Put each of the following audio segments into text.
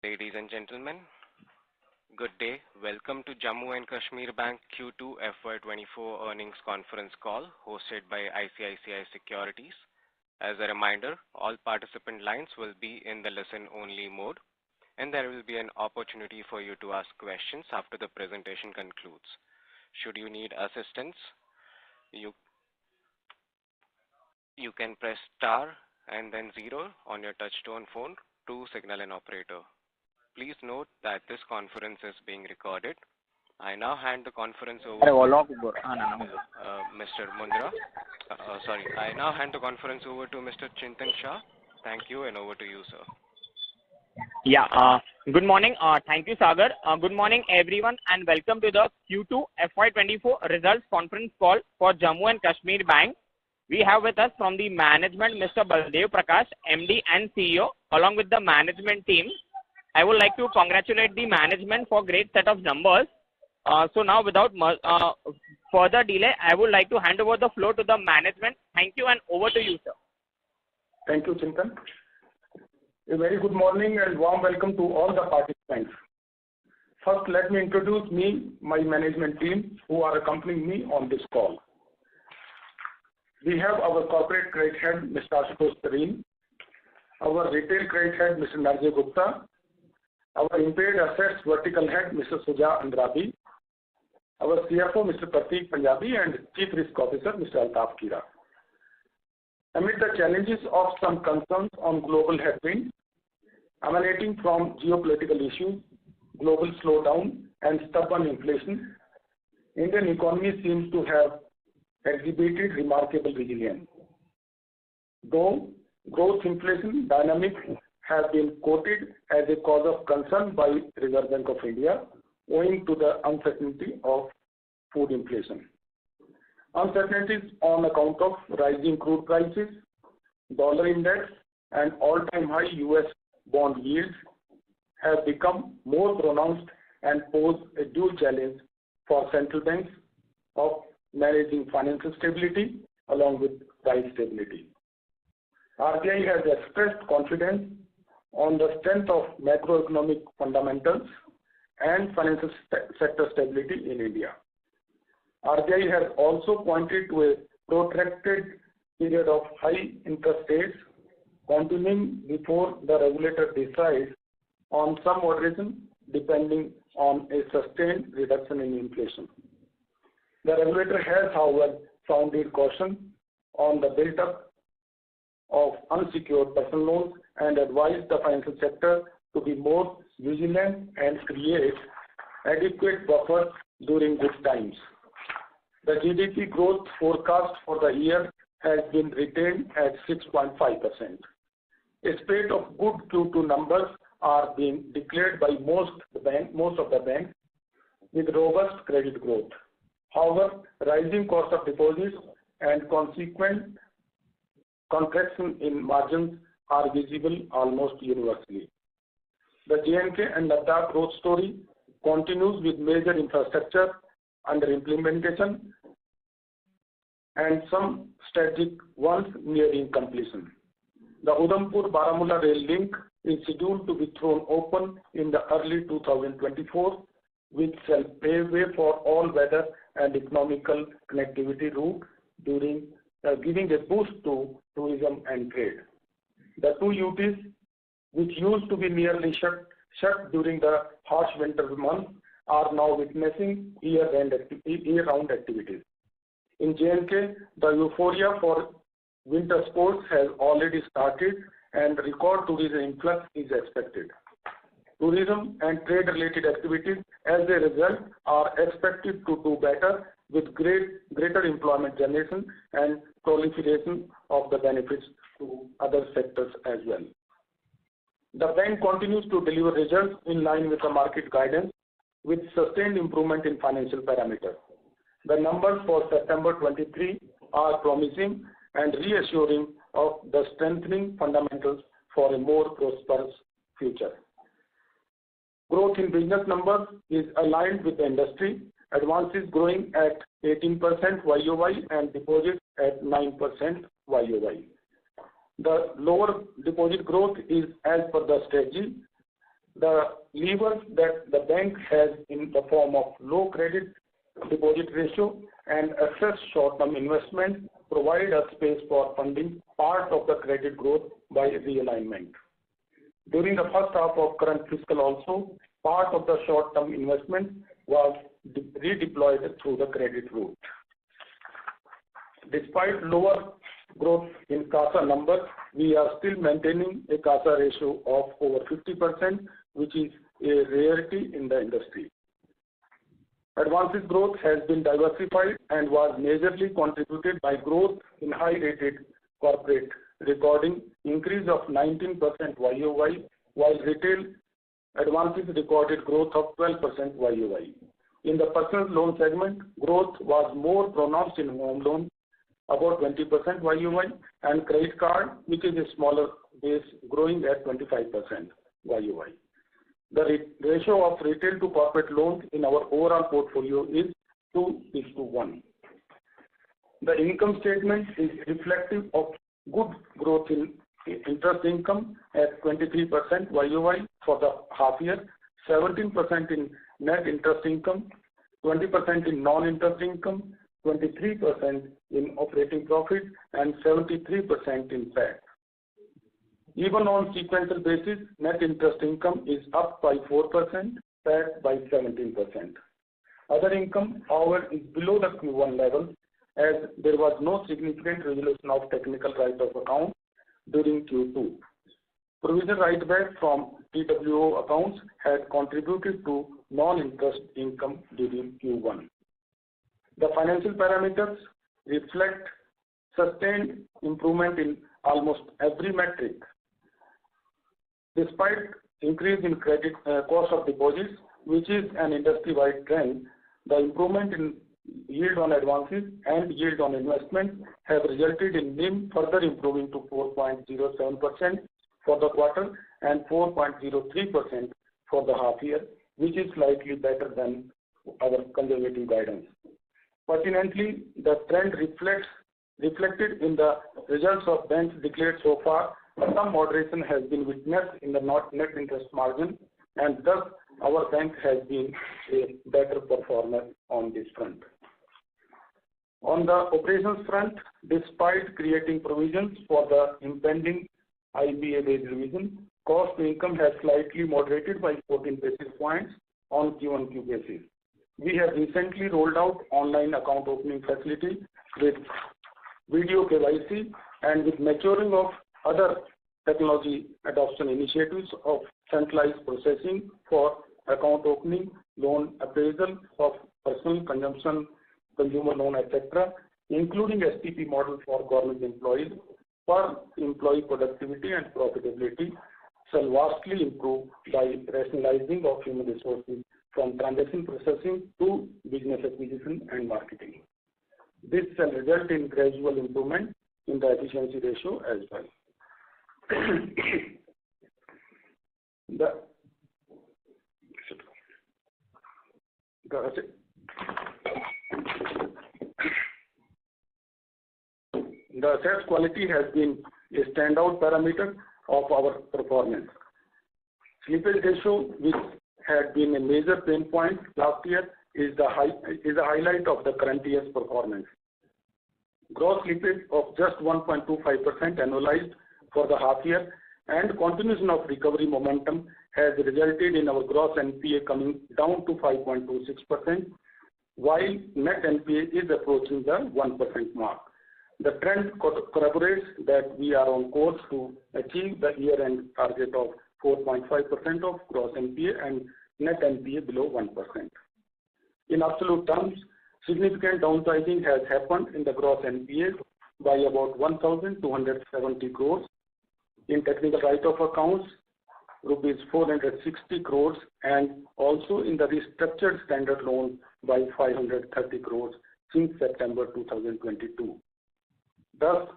Ladies and gentlemen, good day. Welcome to Jammu and Kashmir Bank Q2 FY24 earnings conference call hosted by ICICI Securities. As a reminder, all participant lines will be in the listen-only mode, and there will be an opportunity for you to ask questions after the presentation concludes. Should you need assistance, you can press star and then 0 on your touchtone phone to signal an operator. Please note that this conference is being recorded. I now hand the conference over to Mr. Mundra. I now hand the conference over to Mr. Chintan Shah. Thank you, and over to you, sir. Yeah, good morning. Thank you, Sagar. Good morning, everyone, and welcome to the Q2 FY24 results conference call for Jammu and Kashmir Bank. We have with us from the management Mr. Baldev Prakash, MD and CEO, along with the management team. I would like to congratulate the management for great set of numbers. So now, without further delay, I would like to hand over the floor to the management. Thank you, and over to you, sir. Thank you, Chintan. A very good morning and warm welcome to all the participants. First, let me introduce my management team who are accompanying me on this call. We have our corporate credit head, Mr. Ashutosh Tareen, our retail credit head, Mr. Narjay Gupta, our impaired assets vertical head, Mr. Suja Andrabi, our CFO, Mr. Prateek Punjabi, and Chief Risk Officer, Mr. Altaf Kira. Amid the challenges of some concerns on global headwinds emanating from geopolitical issues, global slowdown, and stubborn inflation, Indian economy seems to have exhibited remarkable resilience. Though growth inflation dynamics have been quoted as a cause of concern by Reserve Bank of India owing to the uncertainty of food inflation. Uncertainties on account of rising crude prices, dollar index, and all-time high US bond yields have become more pronounced and pose a dual challenge for central banks of managing financial stability along with price stability. RBI has expressed confidence on the strength of macroeconomic fundamentals and financial sector stability in India. RBI has also pointed to a protracted period of high interest rates continuing before the regulator decides on some moderation depending on a sustained reduction in inflation. The regulator has, however, sounded caution on the build-up of unsecured personal loans and advised the financial sector to be more vigilant and create adequate buffers during good times. The GDP growth forecast for the year has been retained at 6.5%. A spate of good Q2 numbers are being declared by most of the banks with robust credit growth. However, rising cost of deposits and consequent contraction in margins are visible almost universally. The J&K and Ladakh growth story continues with major infrastructure under implementation and some strategic ones nearing completion. The Udhampur-Baramulla rail link is scheduled to be thrown open in the early 2024, which shall pave way for all-weather and economical connectivity route during giving a boost to tourism and trade. The two UTs, which used to be nearly shut during the harsh winter months, are now witnessing year-round activities. In J&K, the euphoria for winter sports has already started and record tourism influx is expected. Tourism and trade-related activities, as a result, are expected to do better with greater employment generation and proliferation of the benefits to other sectors as well. The bank continues to deliver results in line with the market guidance with sustained improvement in financial parameters. The numbers for September 23 are promising and reassuring of the strengthening fundamentals for a more prosperous future. Growth in business numbers is aligned with the industry, advances growing at 18% YOY and deposits at 9% YOY. The lower deposit growth is as per the strategy The levers that the bank has in the form of low credit deposit ratio and excess short-term investment provide a space for funding part of the credit growth by realignment. During the first half of current fiscal also, part of the short-term investment was redeployed through the credit route. Despite lower growth in CASA numbers, we are still maintaining a CASA ratio of over 50%, which is a rarity in the industry. Advances growth has been diversified and was majorly contributed by growth in high-rated corporate, recording increase of 19% YOY, while retail advances recorded growth of 12% YOY. In the personal loan segment, growth was more pronounced in home loan, about 20% YOY, and credit card, which is a smaller base, growing at 25% YOY. The ratio of retail to corporate loans in our overall portfolio is 2:1. The income statement is reflective of good growth in interest income at 23% YOY for the half year, 17% in net interest income, 20% in non-interest income, 23% in operating profit, and 73% in PAT. Even on sequential basis, net interest income is up by 4%, PAT by 17%. Other income, however, is below the Q1 level as there was no significant resolution of technical write-off account during Q2. Provision write-back from TWO accounts had contributed to non-interest income during Q1. The financial parameters reflect sustained improvement in almost every metric. Despite increase in credit cost of deposits, which is an industry-wide trend, the improvement in yield on advances and yield on investment have resulted in NIM further improving to 4.07% for the quarter and 4.03% for the half year, which is slightly better than our conservative guidance. Pertinently, the trend reflected in the results of banks declared so far. Some moderation has been witnessed in the net interest margin, and thus our bank has been a better performer on this front. On the operations front, despite creating provisions for the impending IBA-based revision, cost to income has slightly moderated by 14 basis points on Q-on-Q basis. We have recently rolled out online account opening facility with video KYC and with maturing of other technology adoption initiatives of centralized processing for account opening, loan appraisal of personal consumption, consumer loan, etc., including STP model for government employees, for employee productivity and profitability shall vastly improve by rationalizing of human resources from transaction processing to business acquisition and marketing. This shall result in gradual improvement in the efficiency ratio as well. The asset quality has been a standout parameter of our performance. Slippage ratio, which had been a major pain point last year, is a highlight of the current year's performance. Gross slippage of just 1.25% annualized for the half year and continuation of recovery momentum has resulted in our gross NPA coming down to 5.26%, while net NPA is approaching the 1% mark. The trend corroborates that we are on course to achieve the year-end target of 4.5% of gross NPA and net NPA below 1%. In absolute terms, significant downsizing has happened in the gross NPA by about 1,270 crores. In technical write-off accounts, rupees 460 crores, and also in the restructured standard loan by 530 crores since September 2022. Thus,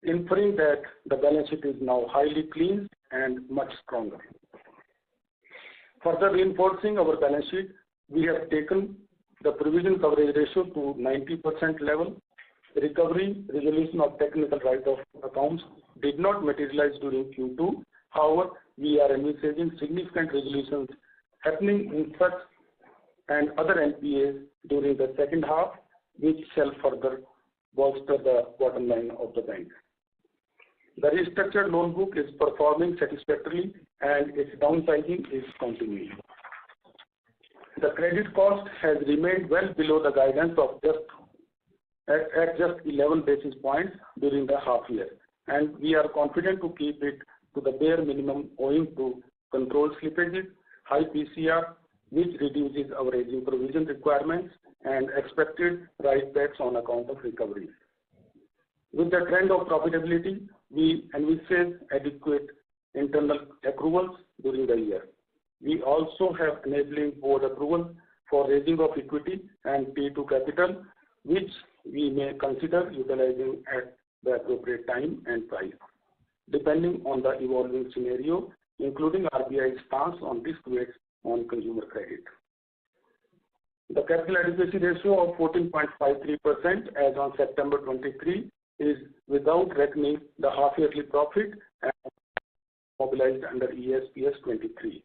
inferring that the balance sheet is now highly clean and much stronger. Further reinforcing our balance sheet, we have taken the provision coverage ratio to 90% level. Recovery resolution of technical write-off accounts did not materialize during Q2. However, we are envisaging significant resolutions happening in such and other NPAs during the second half, which shall further bolster the bottom line of the bank. The restructured loan book is performing satisfactorily and its downsizing is continuing. The credit cost has remained well below the guidance of just 11 basis points during the half year, and we are confident to keep it to the bare minimum owing to controlled slippages, high PCR, which reduces our aging provision requirements, and expected write-backs on account of recoveries. With the trend of profitability, we envisage adequate internal accruals during the year. We also have enabling board approval for raising of equity and T2 capital, which we may consider utilizing at the appropriate time and price, depending on the evolving scenario, including RBI's stance on risk weights on consumer credit. The capital adequacy ratio of 14.53% as on September 23 is without reckoning the half-yearly profit and mobilized under ESPS 23.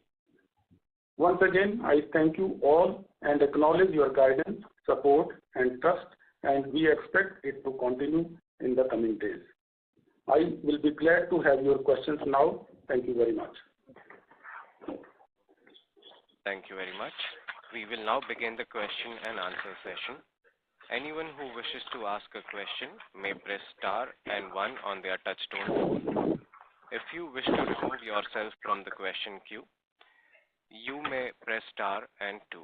Once again, I thank you all and acknowledge your guidance, support, and trust, and we expect it to continue in the coming days. I will be glad to have your questions now. Thank you very much. Thank you very much. We will now begin the question and answer session. Anyone who wishes to ask a question may press star and 1 on their touchtone phone. If you wish to remove yourself from the question queue, you may press star and 2.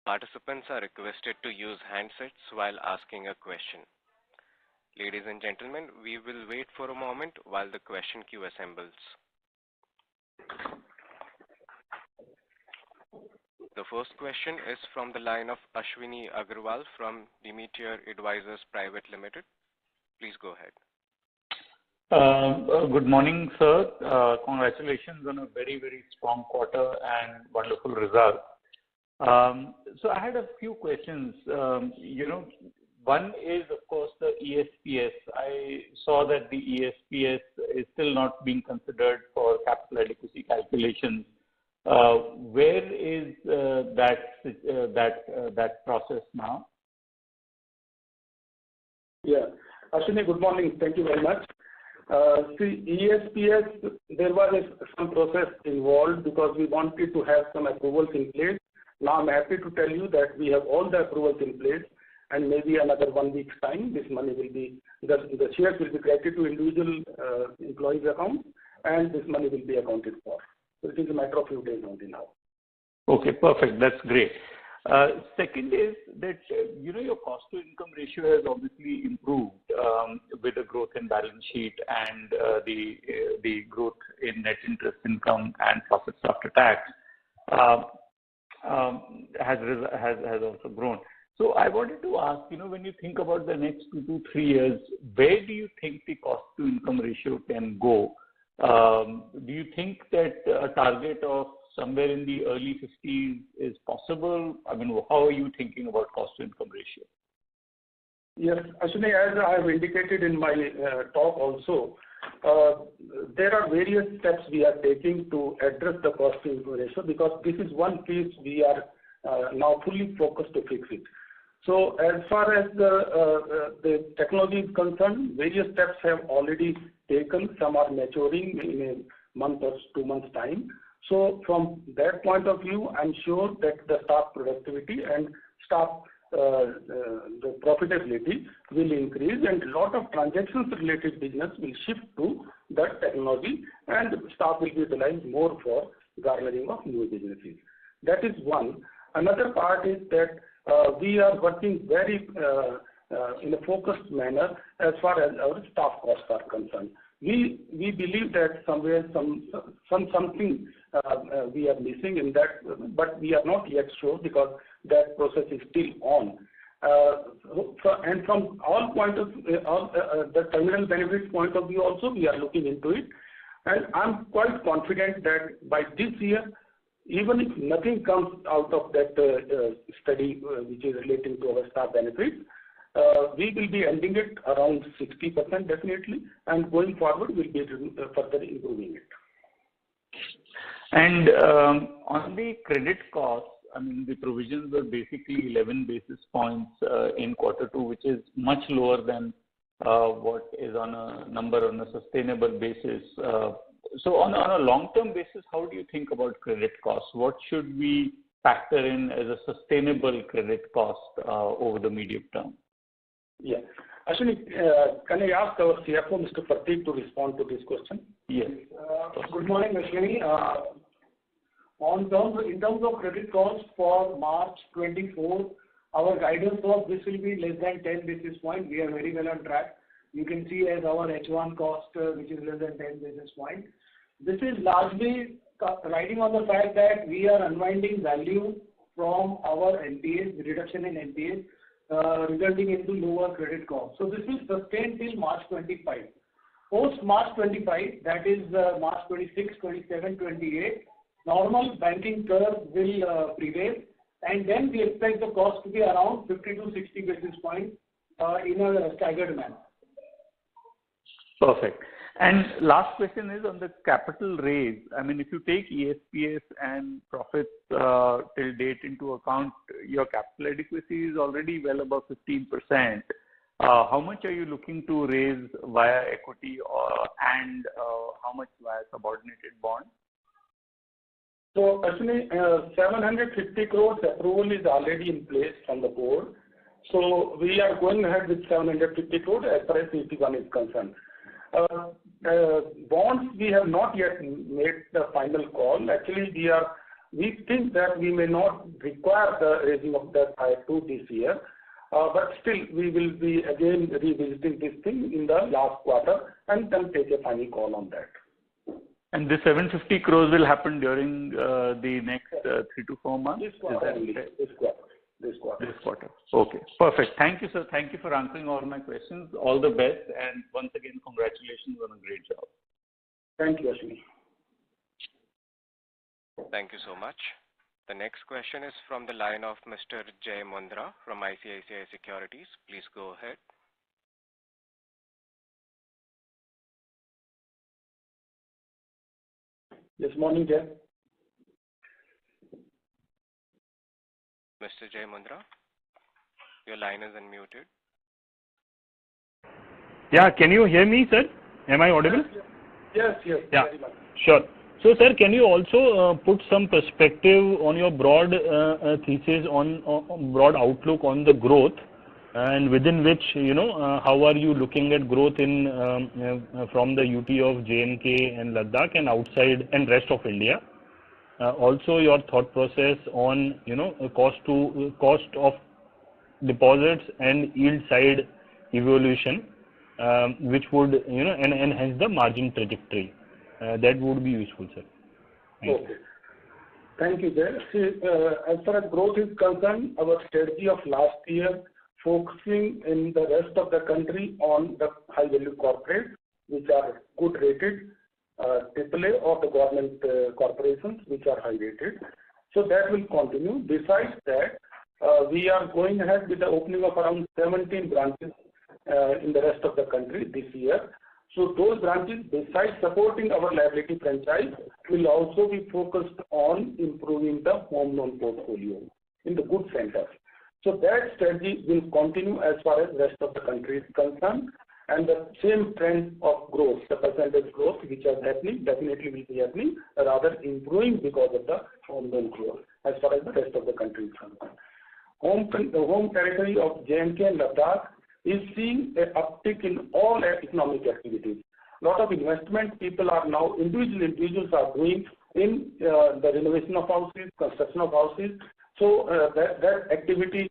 Participants are requested to use handsets while asking a question. Ladies and gentlemen, we will wait for a moment while the question queue assembles. The first question is from the line of Ashwini Agarwal from Demeter Advisors Private Limited. Please go ahead. Good morning, sir. Congratulations on a very, very strong quarter and wonderful result. So I had a few questions. One is, of course, the ESPS. I saw that the ESPS is still not being considered for capital adequacy calculations. Where is that process now? Yeah. Ashwini, good morning. Thank you very much. See, ESPS, there was some process involved because we wanted to have some approvals in place. Now I'm happy to tell you that we have all the approvals in place, and maybe another 1 week's time, this money will be, the shares will be credited to individual employees' accounts, and this money will be accounted for. So it is a matter of few days only now. Okay, perfect. That's great. Second is that, your cost to income ratio has obviously improved with the growth in balance sheet and the growth in net interest income and profits after tax has also grown. So I wanted to ask, when you think about the next 2 to 3 years, where do you think the cost to income ratio can go? Do you think that a target of somewhere in the early 50s is possible? I mean, how are you thinking about cost to income ratio? Yes, Ashwini, as I have indicated in my talk also, there are various steps we are taking to address the cost to income ratio, because this is one piece we are now fully focused to fix it. So as far as the technology is concerned, various steps have already taken. Some are maturing in a month or 2 months' time. So from that point of view, I'm sure that the staff productivity and staff the profitability will increase, and a lot of transactions-related business will shift to that technology, and staff will be utilized more for garnering of new businesses. That is one. Another part is that we are working very in a focused manner as far as our staff costs are concerned. We believe that somewhere something we are missing in that, but we are not yet sure because that process is still on. And from all point of the terminal benefits point of view also, we are looking into it. And I'm quite confident that by this year, even if nothing comes out of that study which is relating to our staff benefits, we will be ending it around 60% definitely, and going forward we'll be further improving it. And on the credit costs, I mean, the provisions were basically 11 basis points in quarter two, which is much lower than what is on a number on a sustainable basis. So on a long-term basis, how do you think about credit costs? What should we factor in as a sustainable credit cost over the medium term? Yeah. Actually, can I ask our CFO, Mr. Prateek, to respond to this question? Yes. Good morning, Ashwini. In terms of credit costs for March 24, our guidance was this will be less than 10 basis points. We are very well on track. You can see as our H1 cost, which is less than 10 basis points. This is largely riding on the fact that we are unwinding value from our NPAs, reduction in NPAs, resulting into lower credit costs. So this will sustain till March 25. Post March 25, that is March 26, 27, 28, normal banking curve will prevail, and then we expect the cost to be around 50 to 60 basis points in a staggered manner. Perfect. And last question is on the capital raise. I mean, if you take ESPS and profits till date into account, your capital adequacy is already well above 15%. How much are you looking to raise via equity and how much via subordinated bond? So actually, 750 crores approval is already in place from the board. So we are going ahead with 750 crores as far as CET1 is concerned. Bonds, we have not yet made the final call. Actually, we think that we may not require the raising of the Tier 2 this year, but still we will be again revisiting this thing in the last quarter and then take a final call on that. And this 750 crores will happen during the next 3 to 4 months? This quarter. This quarter. Okay. Perfect. Thank you, sir. Thank you for answering all my questions. All the best. And once again, congratulations on a great job. Thank you, Ashwini. Thank you so much. The next question is from the line of Mr. Jay Mundra from ICICI Securities. Please go ahead. Yes, morning, Jay. Mr. Jay Mundra, your line is unmuted. Yeah, can you hear me, sir? Am I audible? Yes. Yeah, very much. sure. So, sir, can you also put some perspective on your broad thesis on broad outlook on the growth, and within which, how are you looking at growth in from the UT of J&K and Ladakh and outside and rest of India? Also, your thought process on cost of deposits and yield side evolution, which would enhance the margin trajectory. That would be useful, sir. Thank you, Jay. See, as far as growth is concerned, our strategy of last year focusing in the rest of the country on the high value corporates, which are good rated, AAA or the government corporations which are high rated. So that will continue. Besides that, we are going ahead with the opening of around 17 branches in the rest of the country this year. So those branches, besides supporting our liability franchise, will also be focused on improving the home loan portfolio in the good centers. So that strategy will continue as far as rest of the country is concerned. And the same trend of growth, the percentage growth which is happening, definitely will be happening, rather improving because of the home loan growth as far as the rest of the country is concerned. The home territory of J&K and Ladakh is seeing an uptick in all economic activities. A lot of investment people are now, individuals are doing in the renovation of houses, construction of houses. So that activity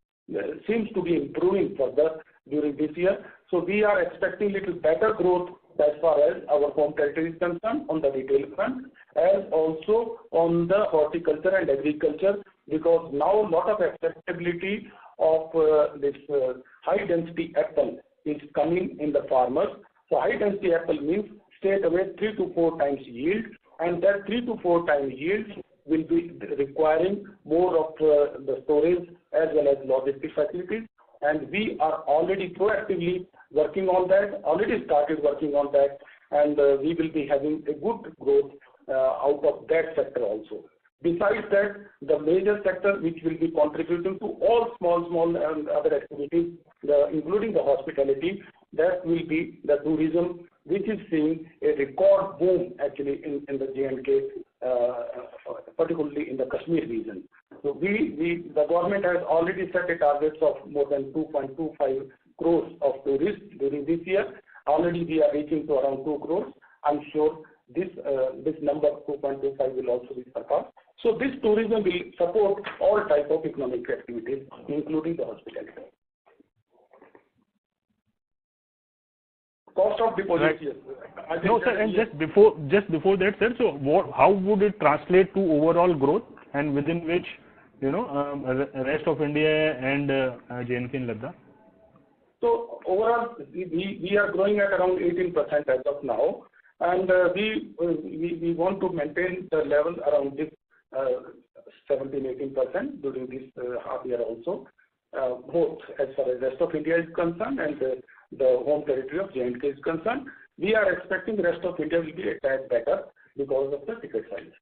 seems to be improving further during this year. So we are expecting little better growth as far as our home territory is concerned on the retail front, as also on the horticulture and agriculture, because now a lot of acceptability of this high density apple is coming in the farmers. So high density apple means straight away 3 to 4 times yield, and that 3 to 4 times yield will be requiring more of the storage as well as logistic facilities. And we are already proactively working on that, already started working on that, and we will be having a good growth out of that sector also. Besides that, the major sector which will be contributing to all small and other activities, including the hospitality, that will be the tourism, which is seeing a record boom actually in the J&K, particularly in the Kashmir region. So the government has already set a target of more than 2.25 crores of tourists during this year. Already we are reaching to around 2 crores. I'm sure this number 2.25 will also be surpassed. So this tourism will support all type of economic activities, including the hospitality. Cost of deposit, yes. No, sir, and just before that, sir, so how would it translate to overall growth, and within which, rest of India and J&K and Ladakh? So overall, we are growing at around 18% as of now, and we want to maintain the level around this 17-18% during this half year also, both as far as rest of India is concerned and the home territory of J&K is concerned. We are expecting the rest of India will be a tad better because of the ticket size.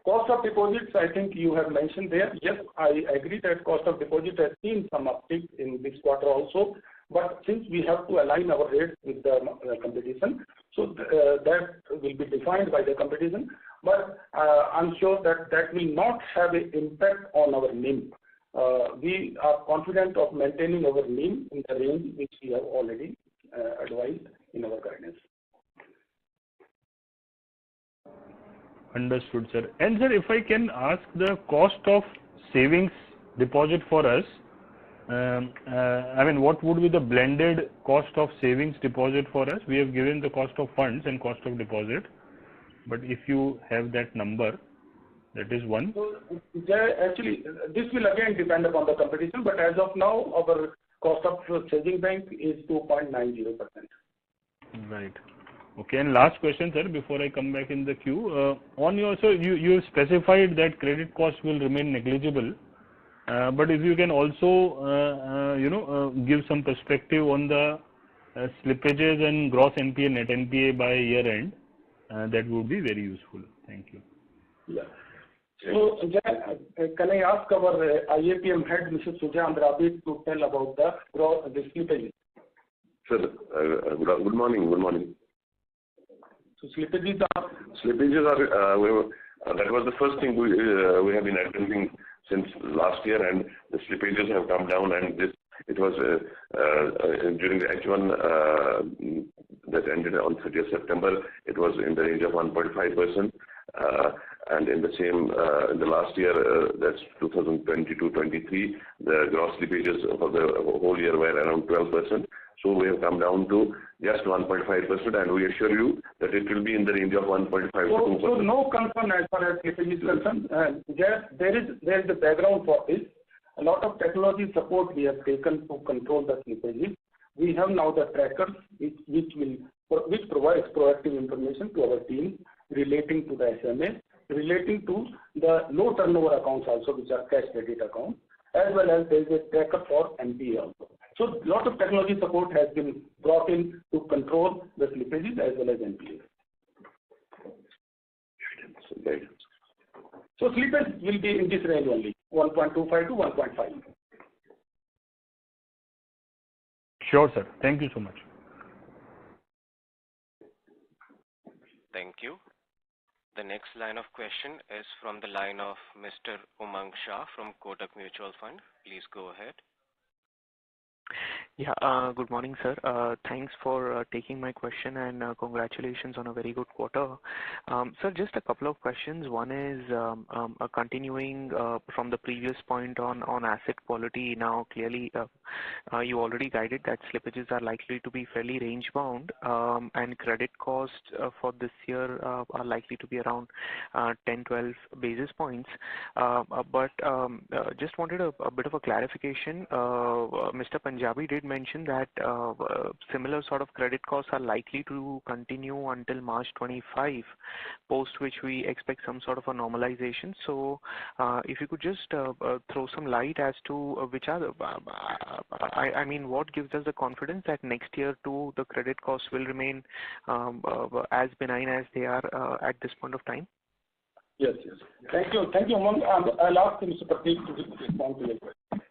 Cost of deposits, I think you have mentioned there. Yes, I agree that cost of deposit has seen some uptick in this quarter also, but since we have to align our rates with the competition, so that will be defined by the competition, but I'm sure that will not have an impact on our NIM. We are confident of maintaining our NIM in the range which we have already advised in our guidance. Understood, sir. And sir, if I can ask the cost of savings deposit for us, what would be the blended cost of savings deposit for us? We have given the cost of funds and cost of deposit, but if you have that number, that is one. So, actually, this will again depend upon the competition, but as of now, our cost of savings bank is 2.90%. Right. Okay, and last question, sir, before I come back in the queue. You specified that credit cost will remain negligible, but if you can also, give some perspective on the slippages and gross NPA, net NPA by year end, that would be very useful. Thank you. Yeah. So, can I ask our IAPM head, Mr. Suja Andrabi, to tell about the slippages? Sir, good morning. Good morning. So slippages are? Slippages are, that was the first thing we have been addressing since last year, and the slippages have come down, and it was during the H1 that ended on 30th September, it was in the range of 1.5%, and in the same, in the last year, that's 2022-23, the gross slippages for the whole year were around 12%. So we have come down to just 1.5%, and we assure you that it will be in the range of 1.5 to 2%. So no concern as far as slippage is concerned. There is the background for this. A lot of technology support we have taken to control the slippages. We have now the trackers which provides proactive information to our team relating to the SMA, relating to the low turnover accounts also, which are cash credit accounts, as well as there is a tracker for NPA also. So a lot of technology support has been brought in to control the slippages as well as NPA. So slippage will be in this range only, 1.25 to 1.5. Sure, sir. Thank you so much. Thank you. The next line of question is from the line of Mr. Umang Shah from Kotak Mutual Fund. Please go ahead. Yeah, good morning, sir. Thanks for taking my question, and congratulations on a very good quarter. Sir, just a couple of questions. One is continuing from the previous point on asset quality. Now, clearly, you already guided that slippages are likely to be fairly range bound, and credit costs for this year are likely to be around 10-12 basis points. But just wanted a bit of a clarification. Mr. Punjabi did mention that similar sort of credit costs are likely to continue until March 25, post which we expect some sort of a normalization. So if you could just throw some light as to which are the, I mean, what gives us the confidence that next year too the credit costs will remain as benign as they are at this point of time? Yes. Thank you, Umang. I'll ask Mr. Prateek to respond to your question.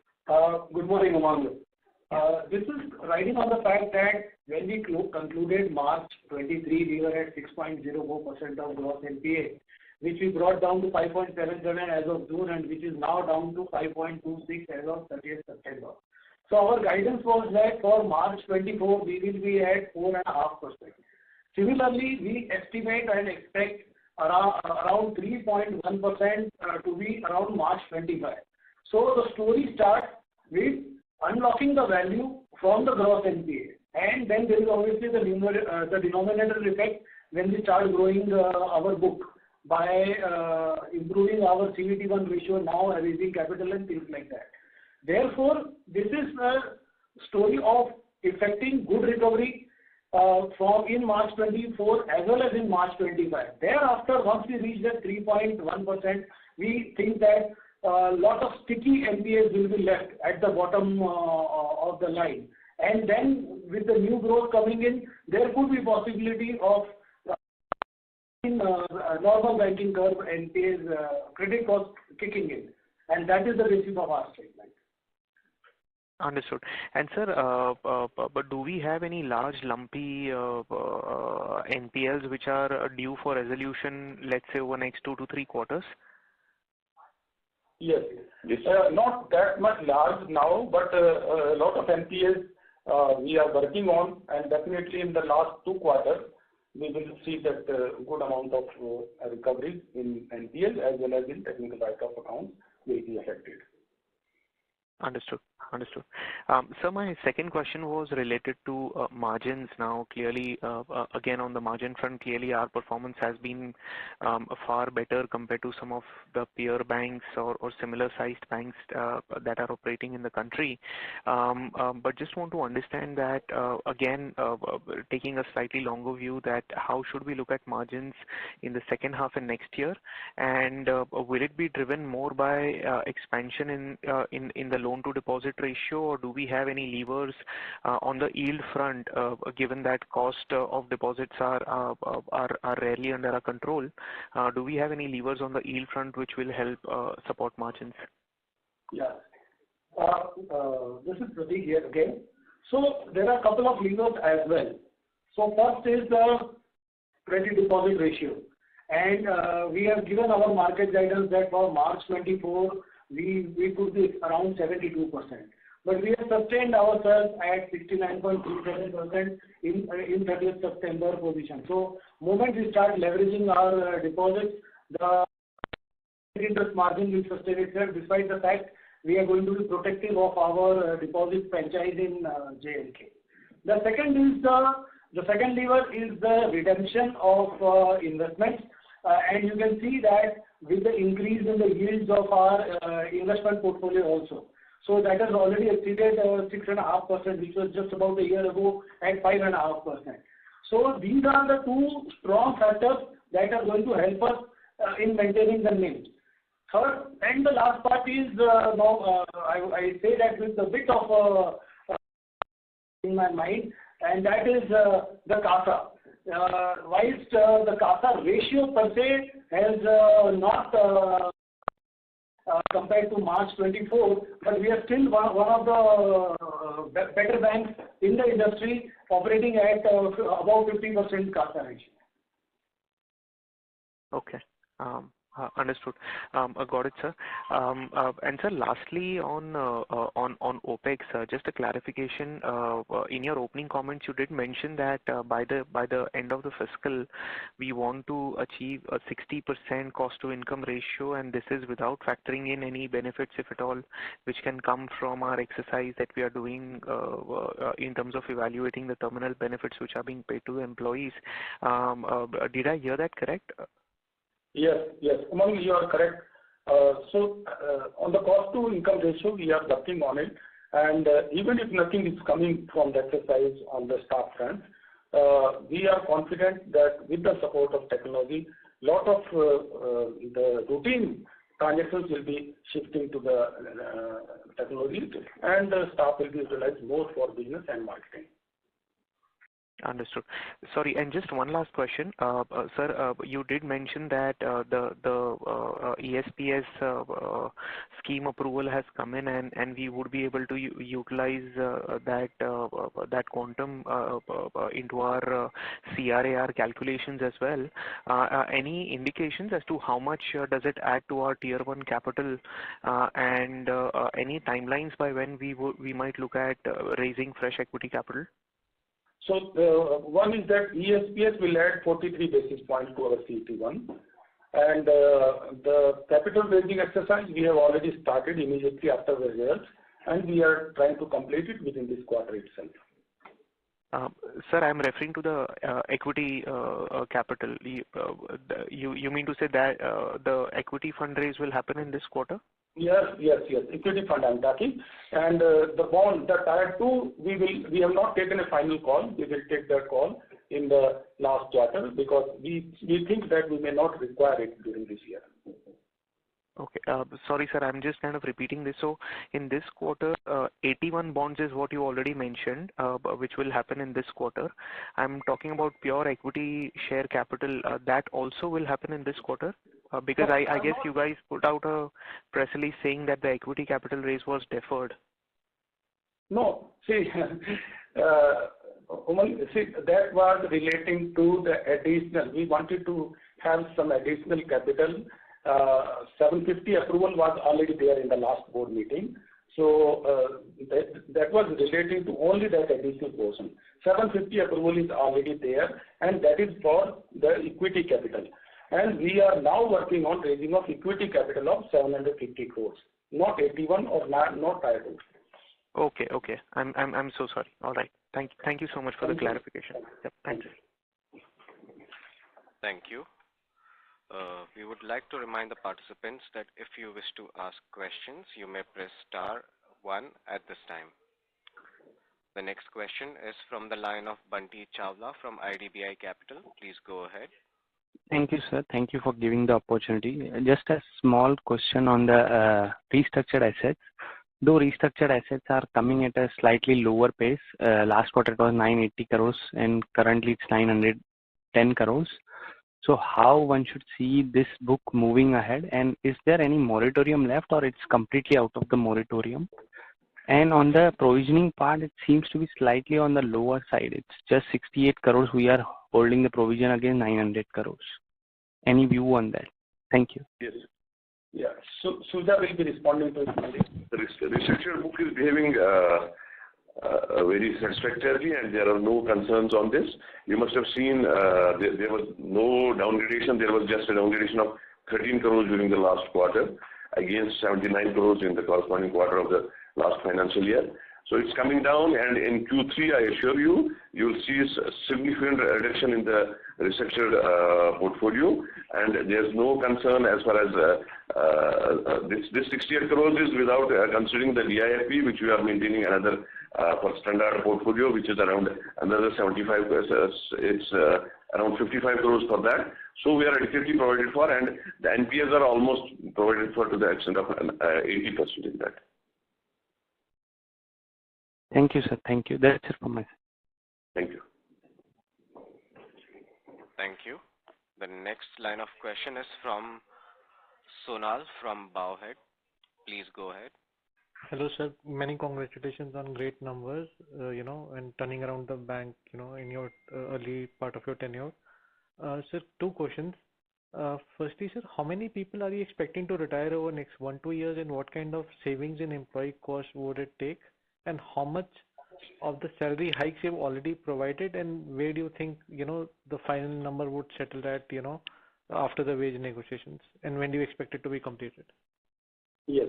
Good morning, Umang. This is riding on the fact that when we concluded March 23, we were at 6.04% of gross NPA, which we brought down to 5.77 as of June, and which is now down to 5.26 as of 30th September. So our guidance was that for March 24, we will be at 4.5%. Similarly, we estimate and expect around 3.1% to be around March 25. So the story starts with unlocking the value from the gross NPA, and then there is obviously the denominator effect when we start growing our book by improving our CET1 ratio, now raising capital and things like that. Therefore, this is a story of effecting good recovery from in March 24 as well as in March 25. Thereafter, once we reach that 3.1%, we think that a lot of sticky NPAs will be left at the bottom of the line. And then with the new growth coming in, there could be possibility of normal banking curve NPAs credit cost kicking in. And that is the basis of our statement. Understood. And sir, but do we have any large lumpy NPLs which are due for resolution, let's say over next 2 to 3 quarters? Yes. Not that much large now, but a lot of NPAs we are working on, and definitely in the last 2 quarters, we will see that good amount of recovery in NPL as well as in technical write-off accounts will be affected. Understood. So my second question was related to margins. Now, clearly, again on the margin front, clearly our performance has been far better compared to some of the peer banks or similar sized banks that are operating in the country. But just want to understand that again, taking a slightly longer view, that how should we look at margins in the second half and next year, and will it be driven more by expansion in the loan to deposit ratio, or do we have any levers on the yield front, given that cost of deposits are rarely under our control? Do we have any levers on the yield front which will help support margins? Yeah. This is Prateek here again. So there are a couple of levers as well. So first is the credit deposit ratio, and we have given our market guidance that for March 24 we could be around 72%. But we have sustained ourselves at 69.37% in 30th September position. So moment we start leveraging our deposits, the interest margin will sustain itself, despite the fact we are going to be protective of our deposit franchise in J&K. The second lever is the redemption of investments, and you can see that with the increase in the yields of our investment portfolio also. So that has already exceeded 6.5%, which was just about a year ago at 5.5%. So these are the two strong factors that are going to help us in maintaining the NIM. Third and the last part is, I say that with a bit of in my mind, and that is the CASA. Whilst the CASA ratio per se has not compared to March 24, but we are still one of the better banks in the industry, operating at about 50% CASA ratio. Okay. Understood. Got it, sir. And sir, lastly on OPEX, just a clarification. In your opening comments, you did mention that by the end of the fiscal, we want to achieve a 60% cost to income ratio, and this is without factoring in any benefits, if at all, which can come from our exercise that we are doing in terms of evaluating the terminal benefits which are being paid to the employees. Did I hear that correct? Yes. Umang, you are correct. So on the cost to income ratio, we are working on it. And even if nothing is coming from the exercise on the staff front, we are confident that with the support of technology, lot of the routine transactions will be shifting to the technology, and the staff will be utilized more for business and marketing. Understood. Sorry, and just one last question. Sir, you did mention that the ESPS scheme approval has come in, and we would be able to utilize that quantum into our CRAR calculations as well. Any indications as to how much does it add to our Tier 1 capital, and any timelines by when we might look at raising fresh equity capital? So one is that ESPS will add 43 basis points to our CET1, and the capital raising exercise we have already started immediately after the results, and we are trying to complete it within this quarter itself. Sir, I'm referring to the equity capital. You mean to say that the equity fundraise will happen in this quarter? Yes. Equity fund I'm talking, and the bond, the Tier 2, we have not taken a final call. We will take that call in the last quarter because we think that we may not require it during this year. Okay. Sorry, sir, I'm just kind of repeating this. So in this quarter, 81 bonds is what you already mentioned, which will happen in this quarter. I'm talking about pure equity share capital. That also will happen in this quarter? Because I guess you guys put out a press release saying that the equity capital raise was deferred. No, see, that was relating to the additional. We wanted to have some additional capital. 750 approval was already there in the last board meeting. So that was relating to only that additional portion. 750 approval is already there, and that is for the equity capital. And we are now working on raising of equity capital of 750 crores, not 81 or not Tier 2. Okay. I'm so sorry. All right. Thank you so much for the clarification. Yep, thank you. Thank you. We would like to remind the participants that if you wish to ask questions, you may press star 1 at this time. The next question is from the line of Bunty Chawla from IDBI Capital. Please go ahead. Thank you, sir. Thank you for giving the opportunity. Just a small question on the restructured assets. Though restructured assets are coming at a slightly lower pace, last quarter it was 980 crores and currently it's 910 crores. So how one should see this book moving ahead, and is there any moratorium left or it's completely out of the moratorium? And on the provisioning part, it seems to be slightly on the lower side. It's just 68 crores we are holding the provision against 900 crores. Any view on that? Thank you. Yes. Yeah. So Suja will be responding to it. The restructured book is behaving very satisfactorily, and there are no concerns on this. You must have seen there was no downgradation. There was just a downgradation of 13 crores during the last quarter against 79 crores in the corresponding quarter of the last financial year. So it's coming down, and in Q3, I assure you, you'll see a significant reduction in the restructured portfolio, and there's no concern as far as this 68 crores is without considering the DIFP, which we are maintaining another for standard portfolio, which is around another 75. It's around 55 crores for that. So we are adequately provided for, and the NPAs are almost provided for to the extent of 80% in that. Thank you, sir. Thank you. That's it from my side. Thank you. Thank you. The next line of question is from Sonal from Bowhead. Please go ahead. Hello, sir. Many congratulations on great numbers, and turning around the bank, in your early part of your tenure. Sir, 2 questions. Firstly, sir, how many people are you expecting to retire over next 1-2 years, and what kind of savings in employee cost would it take? And how much of the salary hikes you've already provided, and where do you think, the final number would settle at, after the wage negotiations? And when do you expect it to be completed? Yes.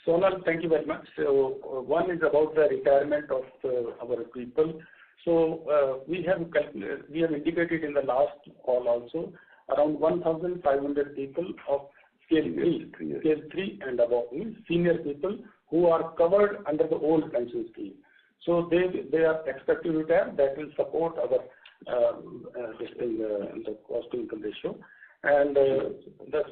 Sonal, thank you very much. So one is about the retirement of our people. So we have indicated in the last call also around 1,500 people of scale 3 70 and above means senior people who are covered under the old pension scheme. So they are expected to retire. That will support our the cost to income ratio. And the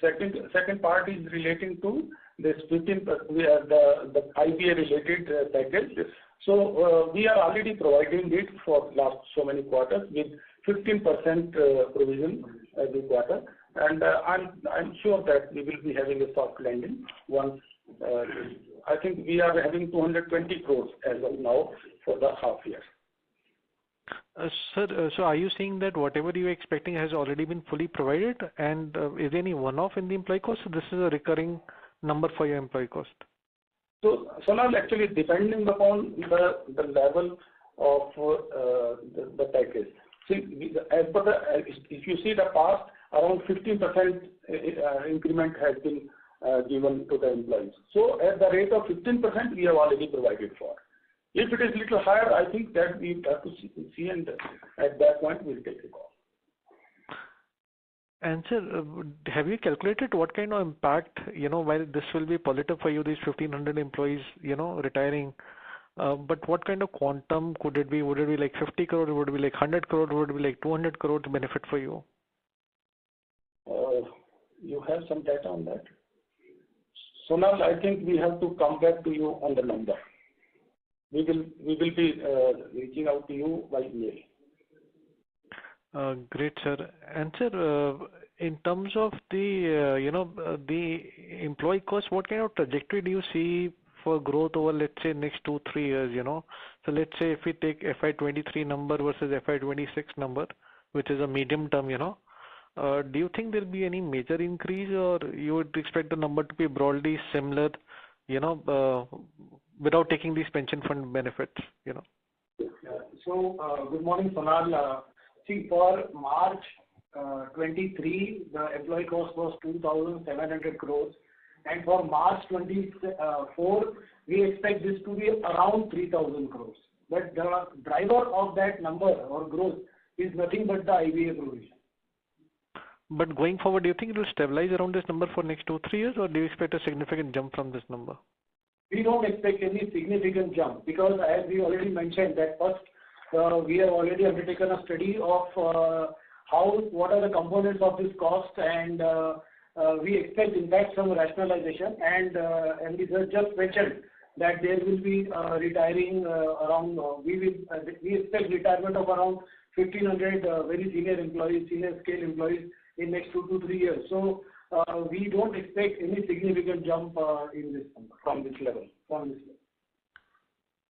second part is relating to this 15% the IBA related package. So we are already providing it for last so many quarters with 15% provision every quarter, and I'm sure that we will be having a soft landing once. I think we are having 220 crores as of now for the half year. Sir, so are you saying that whatever you are expecting has already been fully provided, and is there any one-off in the employee cost? So this is a recurring number for your employee cost. So now actually depending upon the level of the package. See, as per if you see the past, around 15% increment has been given to the employees. So at the rate of 15%, we have already provided for. If it is little higher, I think that we have to see, and at that point we'll take a call. And sir, have you calculated what kind of impact, while this will be positive for you, these 1,500 employees, retiring, but what kind of quantum could it be? Would it be like 50 crore? Would it be like 100 crore? Would it be like 200 crore to benefit for you? You have some data on that? So now I think we have to come back to you on the number. We will be reaching out to you by email. Great, sir. And sir, in terms of the the employee cost, what kind of trajectory do you see for growth over, let's say, next 2-3 years? So let's say if we take FY23 number versus FY26 number, which is a medium term, do you think there'll be any major increase, or you would expect the number to be broadly similar, without taking these pension fund benefits? So good morning, Sonal. See, for March 23, the employee cost was 2,700 crores, and for March 24, we expect this to be around 3,000 crores. But the driver of that number or growth is nothing but the IBA provision. But going forward, do you think it will stabilize around this number for next 2-3 years, or do you expect a significant jump from this number? We don't expect any significant jump because, as we already mentioned, that first we have already undertaken a study of what are the components of this cost, and we expect in fact some rationalization. And we just mentioned that there will be retiring around. We expect retirement of around 1,500 very senior employees, senior scale employees in next 2 to 3 years. So we don't expect any significant jump in this number from this level.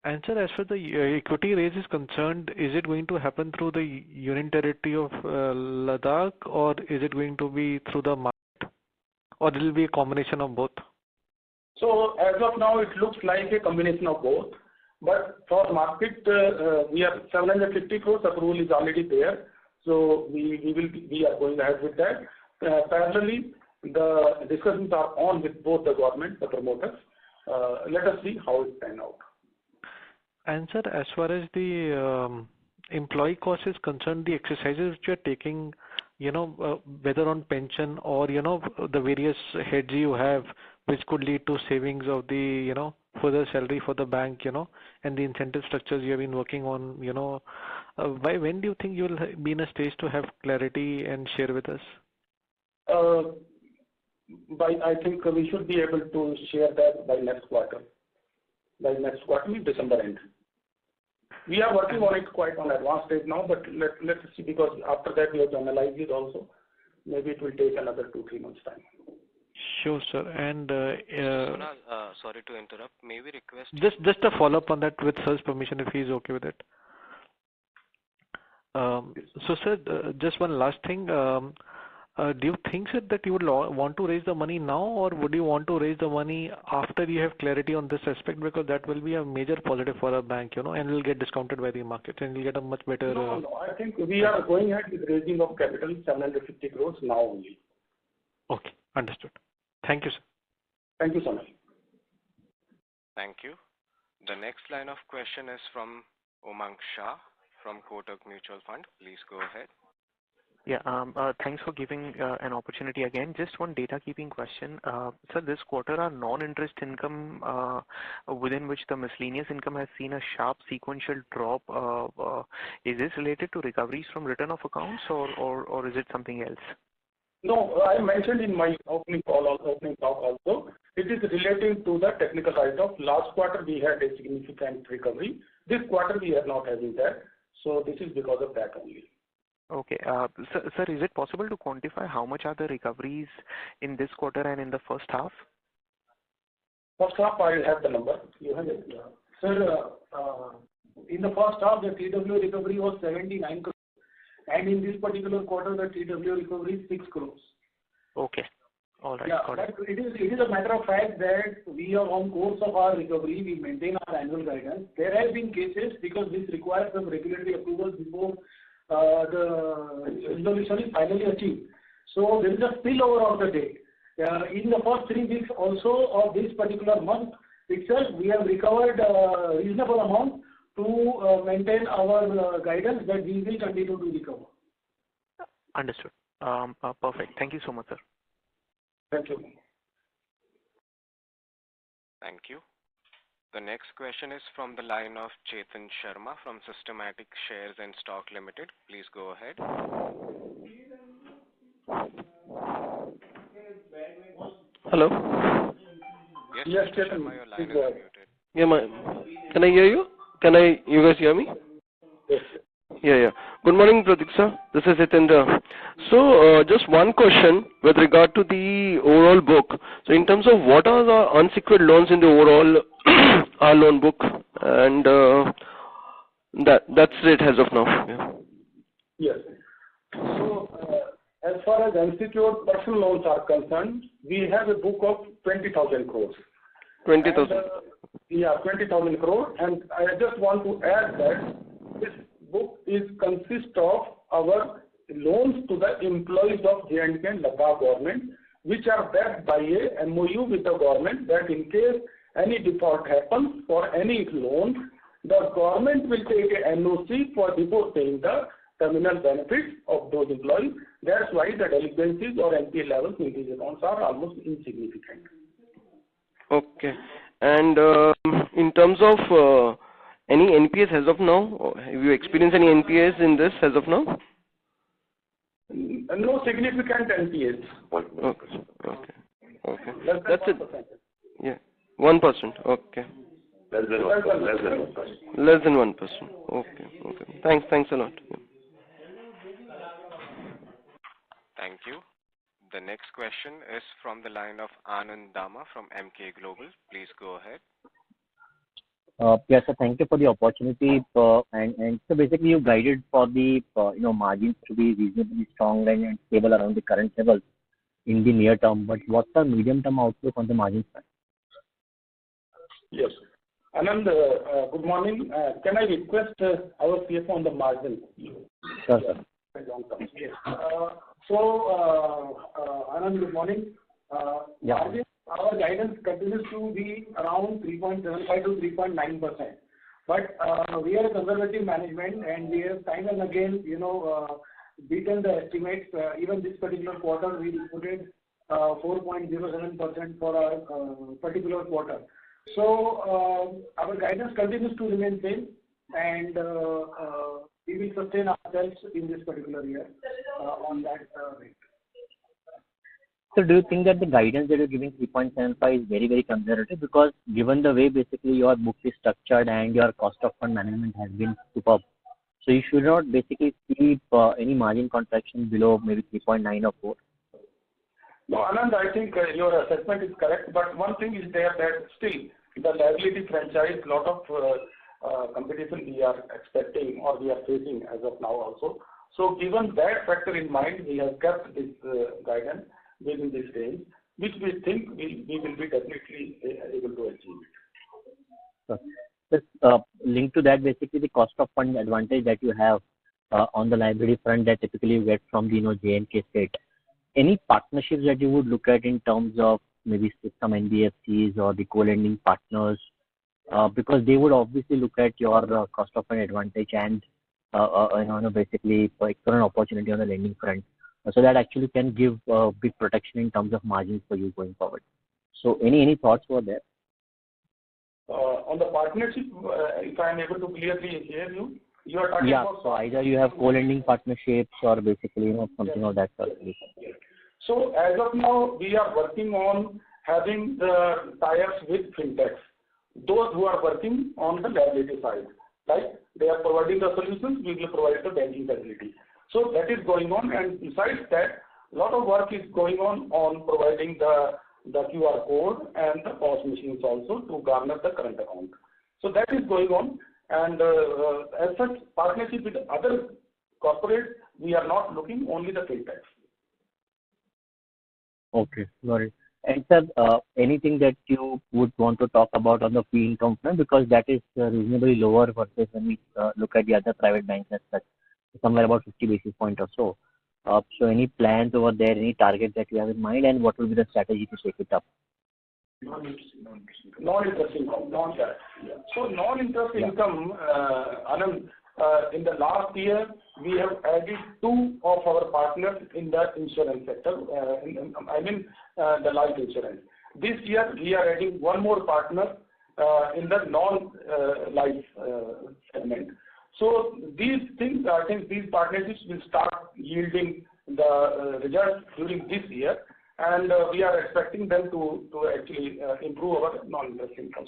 And sir, as far as the equity raise is concerned, is it going to happen through the Union Territory of Ladakh, or is it going to be through the market, or it will be a combination of both? So as of now, it looks like a combination of both. But for market, we are 750 crores approval is already there. So we are going ahead with that. Parallelly, the discussions are on with both the government, the promoters. Let us see how it pan out. And sir, as far as the employee cost is concerned, the exercises which you are taking, whether on pension or, the various heads you have, which could lead to savings of the, further salary for the bank, and the incentive structures you have been working on, by when do you think you will be in a stage to have clarity and share with us? I think we should be able to share that by next quarter. By next quarter, December end. We are working on it quite on advanced stage now, but let's see, because after that we have to analyze it also. Maybe it will take another 2-3 months time. Sure, sir. And Sonal, sorry to interrupt. May we request just a follow up on that with sir's permission, if he is okay with it. So, sir, just one last thing. Do you think, sir, that you would want to raise the money now, or would you want to raise the money after you have clarity on this aspect? Because that will be a major positive for a bank, and will get discounted by the market, and will get a much better. No. I think we are going ahead with raising of capital 750 crores now only. Okay, understood. Thank you, sir. Thank you so much. Thank you. The next line of question is from Umang Shah from Kotak Mutual Fund. Please go ahead. Yeah, thanks for giving an opportunity again. Just one data keeping question. Sir, this quarter our non-interest income within which the miscellaneous income has seen a sharp sequential drop. Is this related to recoveries from return of accounts or is it something else? No, I mentioned in my opening talk also, it is relating to the technical write-off. Last quarter we had a significant recovery. This quarter we are not having that. So this is because of that only. Okay. Sir, is it possible to quantify how much are the recoveries in this quarter and in the first half? First half, I will have the number. You have it? Sir, in the first half, the TW recovery was 79 crores. And in this particular quarter, the TW recovery is 6 crores. Okay. All right. Yeah, Got it. but it is a matter of fact that we are on course of our recovery. We maintain our annual guidance. There have been cases because this requires some regulatory approval before the resolution is finally achieved. So there is a spillover of the date. In the first 3 weeks also of this particular month itself, we have recovered a reasonable amount to maintain our guidance that we will continue to recover. Understood. Perfect. Thank you so much, sir. Thank you. Thank you. The next question is from the line of Chetan Sharma from Systematic Shares and Stock Limited. Please go ahead. Hello. Yes, Chetan. Sharma, your line is unmuted. Yeah, can I hear you? You guys hear me? Yes. Yeah. Good morning, Pratik sir. This is Hitendra. So, just one question with regard to the overall book. So, in terms of what are the unsecured loans in the overall our loan book, and that's it as of now. Yeah. Yes. So, as far as unsecured personal loans are concerned, we have a book of 20,000 crores. 20,000. 20,000 crores. And I just want to add that this book consists of our loans to the employees of J&K and Ladakh government, which are backed by a MOU with the government that in case any default happens for any loan, the government will take a NOC before paying the terminal benefits of those employees. That's why the delinquencies or NPA levels in these accounts are almost insignificant. Okay. And in terms of any NPAs as of now, have you experienced any NPAs in this as of now? No significant NPAs. Okay. That's it. Yeah. 1%. Okay. Less than 1%. Less than 1%. Okay. Thanks a lot. Yeah. Thank you. The next question is from the line of Anand Dama from MK Global. Please go ahead. Yes, sir. Thank you for the opportunity. And so basically, you guided for the margins to be reasonably strong and stable around the current levels in the near term. But what's the medium-term outlook on the margin front? Yes. Anand, good morning. Can I request our CFO on the margin? Sure, sir. Yes. Anand, good morning. Margin, our guidance continues to be around 3.75 to 3.9%. But we are a conservative management and we have time and again, beaten the estimates. Even this particular quarter, we reported 4.07% for our particular quarter. So our guidance continues to remain same and we will sustain ourselves in this particular year on that rate. So do you think that the guidance that you're giving 3.75 is very, very conservative? Because given the way basically your book is structured and your cost of fund management has been superb, so you should not basically see any margin contraction below maybe 3.9 or 4. No, Anand, I think your assessment is correct. But one thing is there that still the liability franchise, a lot of competition we are expecting or we are facing as of now also. So given that factor in mind, we have kept this guidance within this range, which we think we will be definitely able to achieve it. Just linked to that, basically the cost of fund advantage that you have on the liability front that typically you get from the J&K state. Any partnerships that you would look at in terms of maybe some NBFCs or the co-lending partners, because they would obviously look at your cost of fund advantage and basically external opportunity on the lending front. So that actually can give big protection in terms of margins for you going forward. So any thoughts over there? On the partnership, if I am able to clearly hear you, you are talking about. So either you have co-lending partnerships or basically something of that sort. So as of now, we are working on having the tie-ups with fintechs, those who are working on the liability side. Like they are providing the solutions, we will provide the banking facility. So that is going on, and besides that, a lot of work is going on providing the QR code and the POS machines also to garner the current account. So that is going on, and as such, partnership with other corporates, we are not looking, only the fintechs. Okay, got it. And sir, anything that you would want to talk about on the fee income front, because that is reasonably lower versus when we look at the other private banks as such, somewhere about 50 basis points or so. So any plans over there, any target that you have in mind, and what will be the strategy to take it up? Non-interest income, non-cash. So non-interest income, Anand, in the last year, we have added 2 of our partners in the insurance sector, the life insurance. This year, we are adding 1 more partner in the non-life segment. So these things, I think these partnerships will start yielding the results during this year, and we are expecting them to actually improve our non-interest income.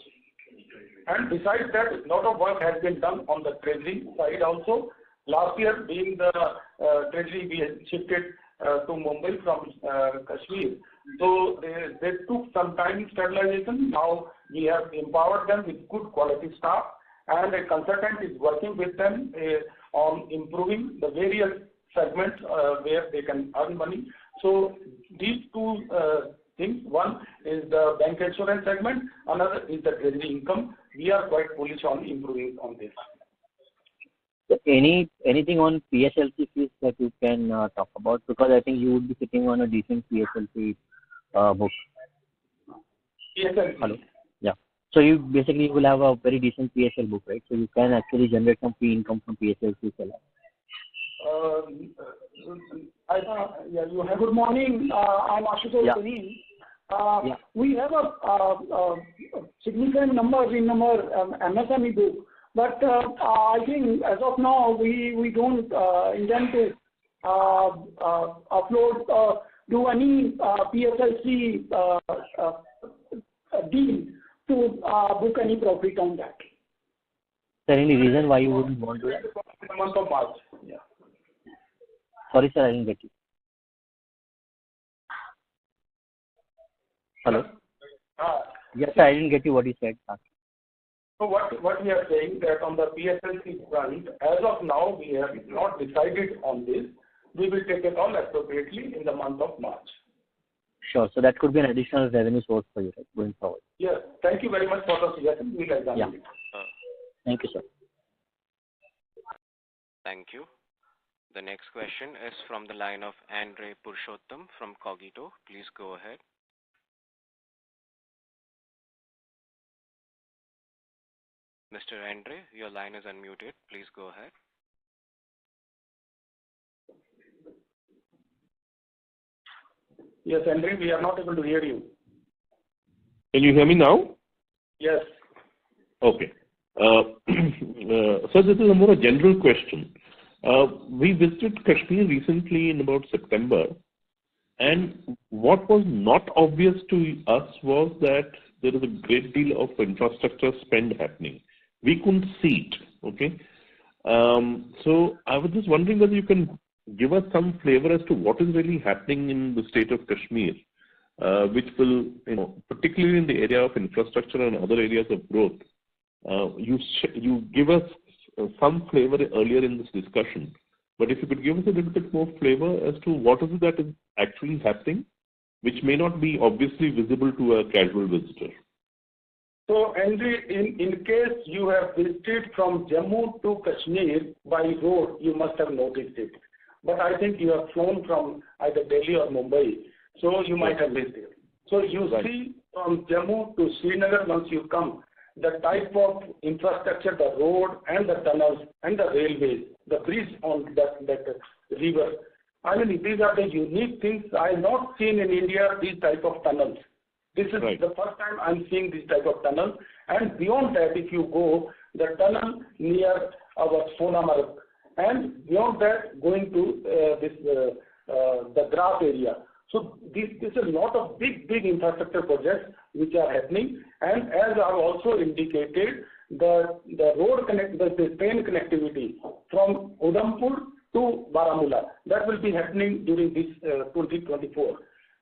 And besides that, a lot of work has been done on the treasury side also. Last year, being the treasury, we had shifted to Mumbai from Kashmir. So they took some time in stabilization. Now we have empowered them with good quality staff, and a consultant is working with them on improving the various segments where they can earn money. So these 2 things, one is the bank insurance segment, another is the treasury income. We are quite bullish on improving on this. So anything on PSLC fees that you can talk about? Because I think you would be sitting on a decent PSLC book. PSLC? Hello? Yeah. So you basically will have a very decent PSL book, right? So you can actually generate some fee income from PSLC sell. Good morning. I'm Ashutosh Sunil. We have a significant number in our MSME book, but I think as of now we don't intend to upload do any PSLC deal to book any profit on that. Is there any reason why you wouldn't want to? In the month of March. Yeah. Sorry, sir, I didn't get you. Hello? Yes, sir, I didn't get you what you said. So what we are saying that on the PSLC front, as of now, we have not decided on this. We will take it all appropriately in the month of March. Sure. So that could be an additional revenue source for you, right, going forward. Yes. Thank you very much for the suggestion. We'll examine it. Thank you, sir. Thank you. The next question is from the line of Andre Purushottam from Cogito. Please go ahead. Mr. Andre, your line is unmuted. Please go ahead. Yes, Andre, we are not able to hear you. Can you hear me now? Yes. Okay. So this is a more general question. We visited Kashmir recently in about September, and what was not obvious to us was that there is a great deal of infrastructure spend happening. We couldn't see it. Okay. So I was just wondering whether you can give us some flavor as to what is really happening in the state of Kashmir, which will, particularly in the area of infrastructure and other areas of growth. You give us some flavor earlier in this discussion, but if you could give us a little bit more flavor as to what is it that is actually happening, which may not be obviously visible to a casual visitor. So, Andre, in case you have visited from Jammu to Kashmir by road, you must have noticed it. But I think you have flown from either Delhi or Mumbai, so you might have missed it. So you see from Jammu to Srinagar, once you come, the type of infrastructure, the road and the tunnels and the railways, the bridge on that river. I mean, these are the unique things. I have not seen in India these type of tunnels. This is the first time I'm seeing this type of tunnel. And beyond that, if you go, the tunnel near our Sonamarg, and beyond that, going to the Graph area. So this is a lot of big infrastructure projects which are happening. And as I've also indicated, the train connectivity from Udhampur to Baramulla, that will be happening during this 2024,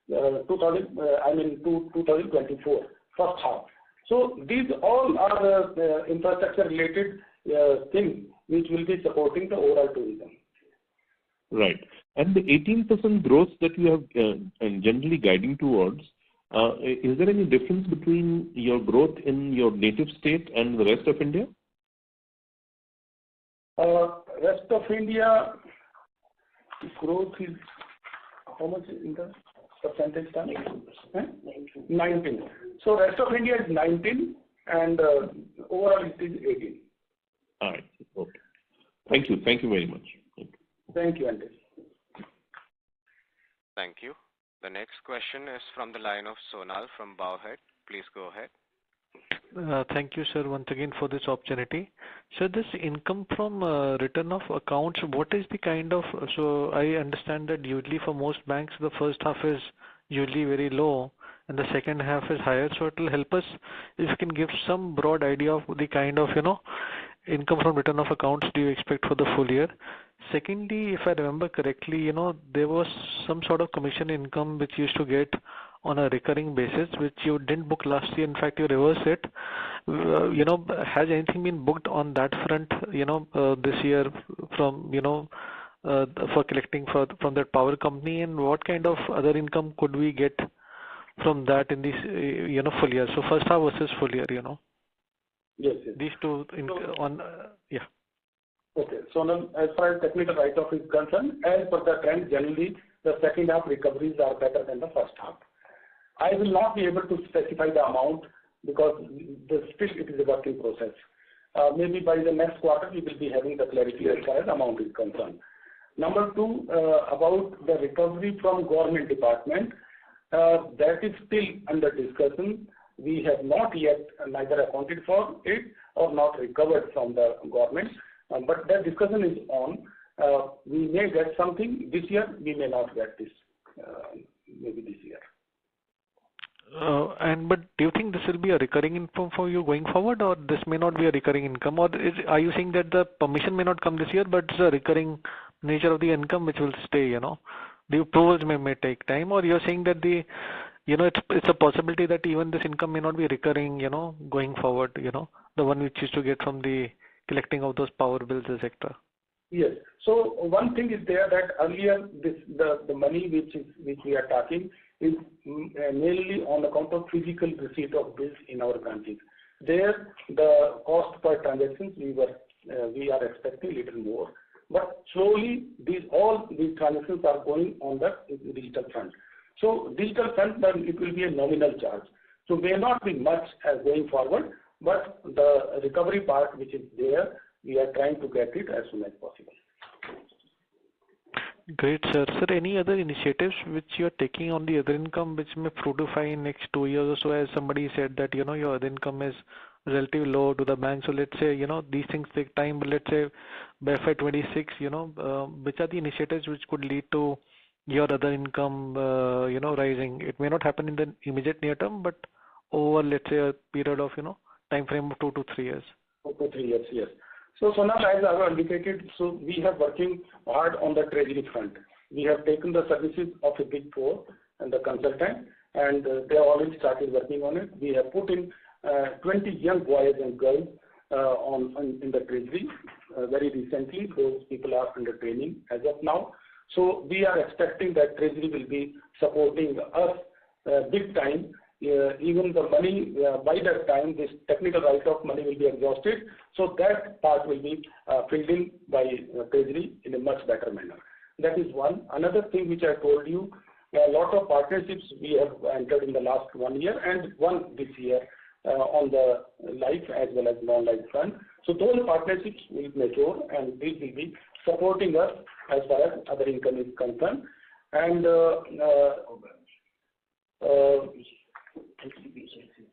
2024 first half. So these all are infrastructure related things which will be supporting the overall tourism. Right. And the 18% growth that you have generally guiding towards, is there any difference between your growth in your native state and the rest of India? Rest of India growth is how much in the percentage term? 19. So rest of India is 19 and overall it is 18. All right. Okay. Thank you. Thank you very much. Thank you, Andy. Thank you. The next question is from the line of Sonal from Bowhead. Please go ahead. Thank you, sir, once again for this opportunity. So this income from return of accounts, what is the kind of, so I understand that usually for most banks, the first half is usually very low and the second half is higher. So it will help us if you can give some broad idea of the kind of, income from return of accounts do you expect for the full year. Secondly, if I remember correctly, there was some sort of commission income which you used to get on a recurring basis, which you didn't book last year. In fact, you reversed it. Has anything been booked on that front, this year from, for collecting from that power company, and what kind of other income could we get from that in this, full year? So first half versus full year, Yes. These two yeah. Okay. So now, as far as technical write-off is concerned, as per the trend, generally the second half recoveries are better than the first half. I will not be able to specify the amount because still it is a working process. Maybe by the next quarter we will be having the clarity as far as amount is concerned. Number two, about the recovery from government department, that is still under discussion. We have not yet neither accounted for it or not recovered from the government, but that discussion is on. We may get something this year, we may not get this, maybe this year. But do you think this will be a recurring income for you going forward, or this may not be a recurring income, or are you saying that the permission may not come this year, but it's a recurring nature of the income which will stay? The approvals may take time, or you're saying that it's a possibility that even this income may not be recurring, going forward, the one which used to get from the collecting of those power bills, etc. Yes. So one thing is there that earlier the money which we are talking is mainly on account of physical receipt of bills in our branches. There, the cost per transactions we are expecting a little more, but slowly all these transactions are going on the digital front. So digital front, it will be a nominal charge. So may not be much as going forward, but the recovery part which is there, we are trying to get it as soon as possible. Great, sir. Sir, any other initiatives which you are taking on the other income which may fructify in next 2 years or so? As somebody said that, your other income is relatively low to the bank. So let's say, these things take time, but let's say by FY26, which are the initiatives which could lead to your other income, rising? It may not happen in the immediate near term, but over, let's say, a period of, time frame of 2 to 3 years. 2 to 3 years, yes. So now, as I have indicated, so we have working hard on the treasury front. We have taken the services of a Big Four and the consultant, and they already started working on it. We have put in 20 young boys and girls in the treasury very recently. Those people are under training as of now. So we are expecting that treasury will be supporting us big time. Even the money, by that time, this technical write-off money will be exhausted. So that part will be filled in by treasury in a much better manner. That is one. Another thing which I told you, a lot of partnerships we have entered in the last 1 year and one this year on the life as well as non-life front. So those partnerships will mature, and these will be supporting us as far as other income is concerned. And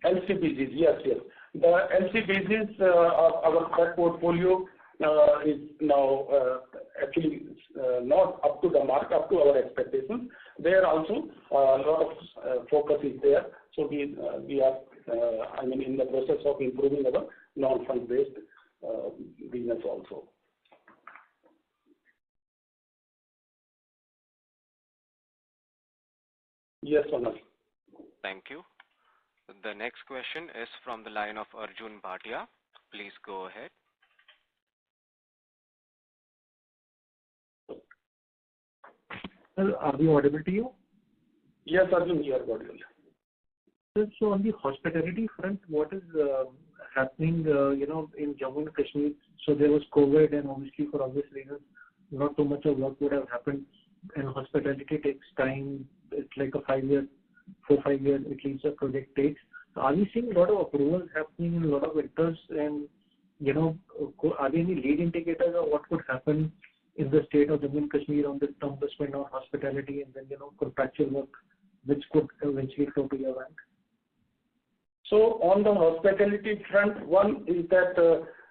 LCBGs, yes. The LCBGs, our credit portfolio is now actually not up to the mark, up to our expectations. There also a lot of focus is there. So we are, in the process of improving our non-fund based business also. Yes, Sonal. Thank you. The next question is from the line of Arjun Bhatia. Please go ahead. Sir, are we audible to you? Yes, Arjun, you are audible. Sir, so on the hospitality front, what is happening, in Jammu and Kashmir? So there was COVID, and obviously for obvious reasons, not too much of work would have happened. And hospitality takes time. It's like a 5 year, 4-5 years at least a project takes. So are we seeing a lot of approvals happening and a lot of interest? And are there any lead indicators of what could happen in the state of Jammu and Kashmir on this term spend on hospitality and then contractual work, which could eventually flow to your bank? So on the hospitality front, one is that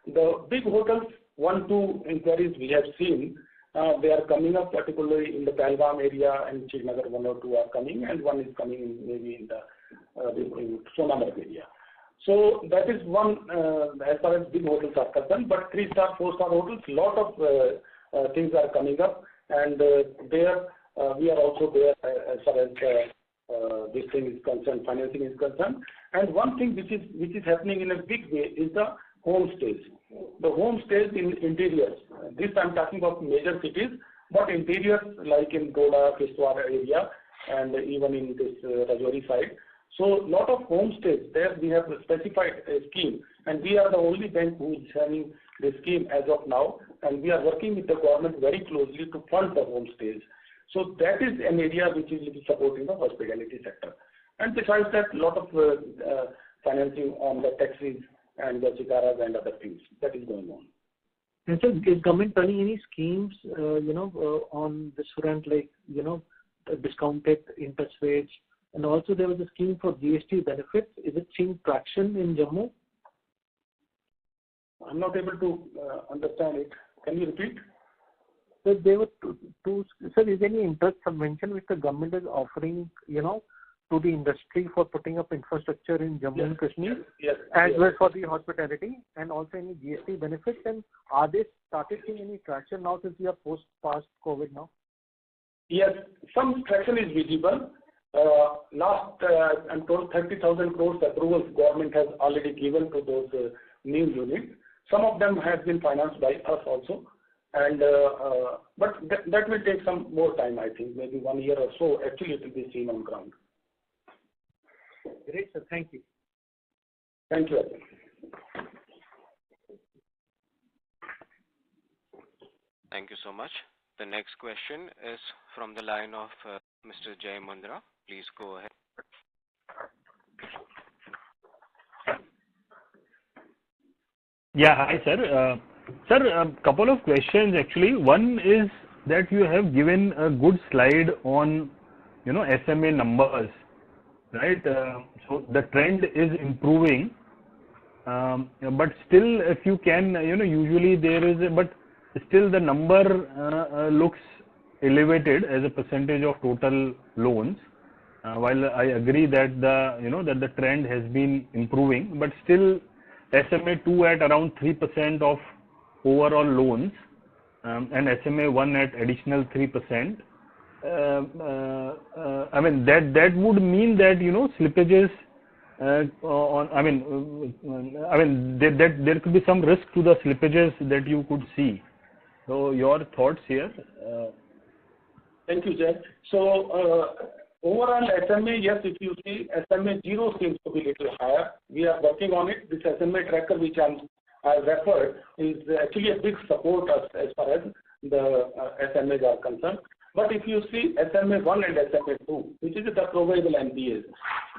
the big hotels, 1-2 inquiries we have seen, they are coming up, particularly in the Pahalgam area, and Srinagar 1 or 2 are coming, and one is coming in maybe in the Sonamarg area. So that is one as far as big hotels are concerned. But 3-star, 4-star hotels, lot of things are coming up, and there we are also there as far as this thing is concerned, financing is concerned. And one thing which is happening in a big way is the homestays. The homestays in interiors. This I'm talking about major cities, but interiors like in Doda, Kishtwar area, and even in this Rajouri side. So lot of homestays there we have specified a scheme, and we are the only bank who is having the scheme as of now, and we are working with the government very closely to fund the homestays. So that is an area which is supporting the hospitality sector. And besides that, lot of financing on the taxis and the cigaras and other things that is going on. And so is government running any schemes, on this front, like, discounted interest rates? And also there was a scheme for GST benefits. Is it seeing traction in Jammu? I'm not able to understand it. Can you repeat? So there were two. Sir, is there any interest subvention which the government is offering, to the industry for putting up infrastructure in Jammu and Kashmir, as well for the hospitality, and also any GST benefits? And are they started seeing any traction now since we are past COVID now? Yes, some traction is visible. Last, I'm told 30,000 crores approvals government has already given to those new units. Some of them have been financed by us also, and but that will take some more time, I think, maybe 1 year or so. Actually, it will be seen on ground. Great, sir. Thank you. Thank you. Thank you so much. The next question is from the line of Mr. Jay Mundra. Please go ahead. Yeah, hi sir. Sir, a couple of questions actually. One is that you have given a good slide on, SMA numbers, right? So the trend is improving, but still, if you can, usually there is, but still the number looks elevated as a percentage of total loans. While I agree that that the trend has been improving, but still SMA 2 at around 3% of overall loans, and SMA 1 at additional 3%. That would mean that slippages there could be some risk to the slippages that you could see. So your thoughts here? Thank you, Jay. So overall SMA, yes, if you see SMA 0 seems to be a little higher. We are working on it. This SMA tracker which I referred is actually a big support as far as the SMAs are concerned. But if you see SMA 1 and SMA 2, which is the probable NPAs,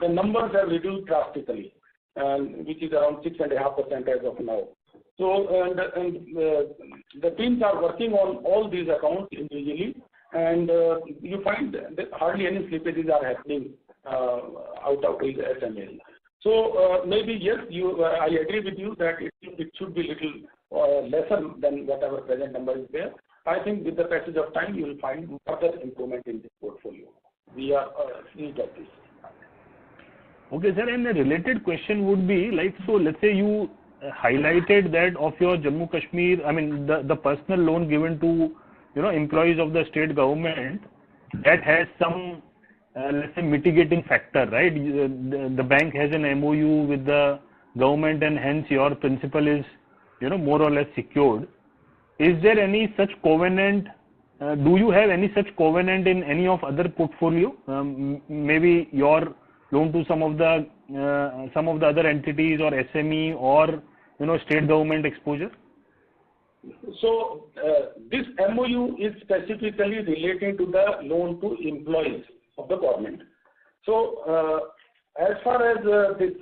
the numbers have reduced drastically. which is around 6.5% as of now. So, the teams are working on all these accounts individually, and you find that hardly any slippages are happening out of these SMAs. So, maybe yes, I agree with you that it should be little lesser than whatever present number is there. I think with the passage of time, you will find further improvement in this portfolio. We are seeing that this. Okay, sir, and a related question would be like, so let's say you highlighted that of your Jammu Kashmir, I mean the personal loan given to employees of the state government, that has some let's say mitigating factor, right? The bank has an MOU with the government, and hence your principal is more or less secured. Is there any such covenant? Do you have any such covenant in any of other portfolio? Maybe your loan to some of the other entities or SME or state government exposure? So this MOU is specifically related to the loan to employees of the government. So as far as this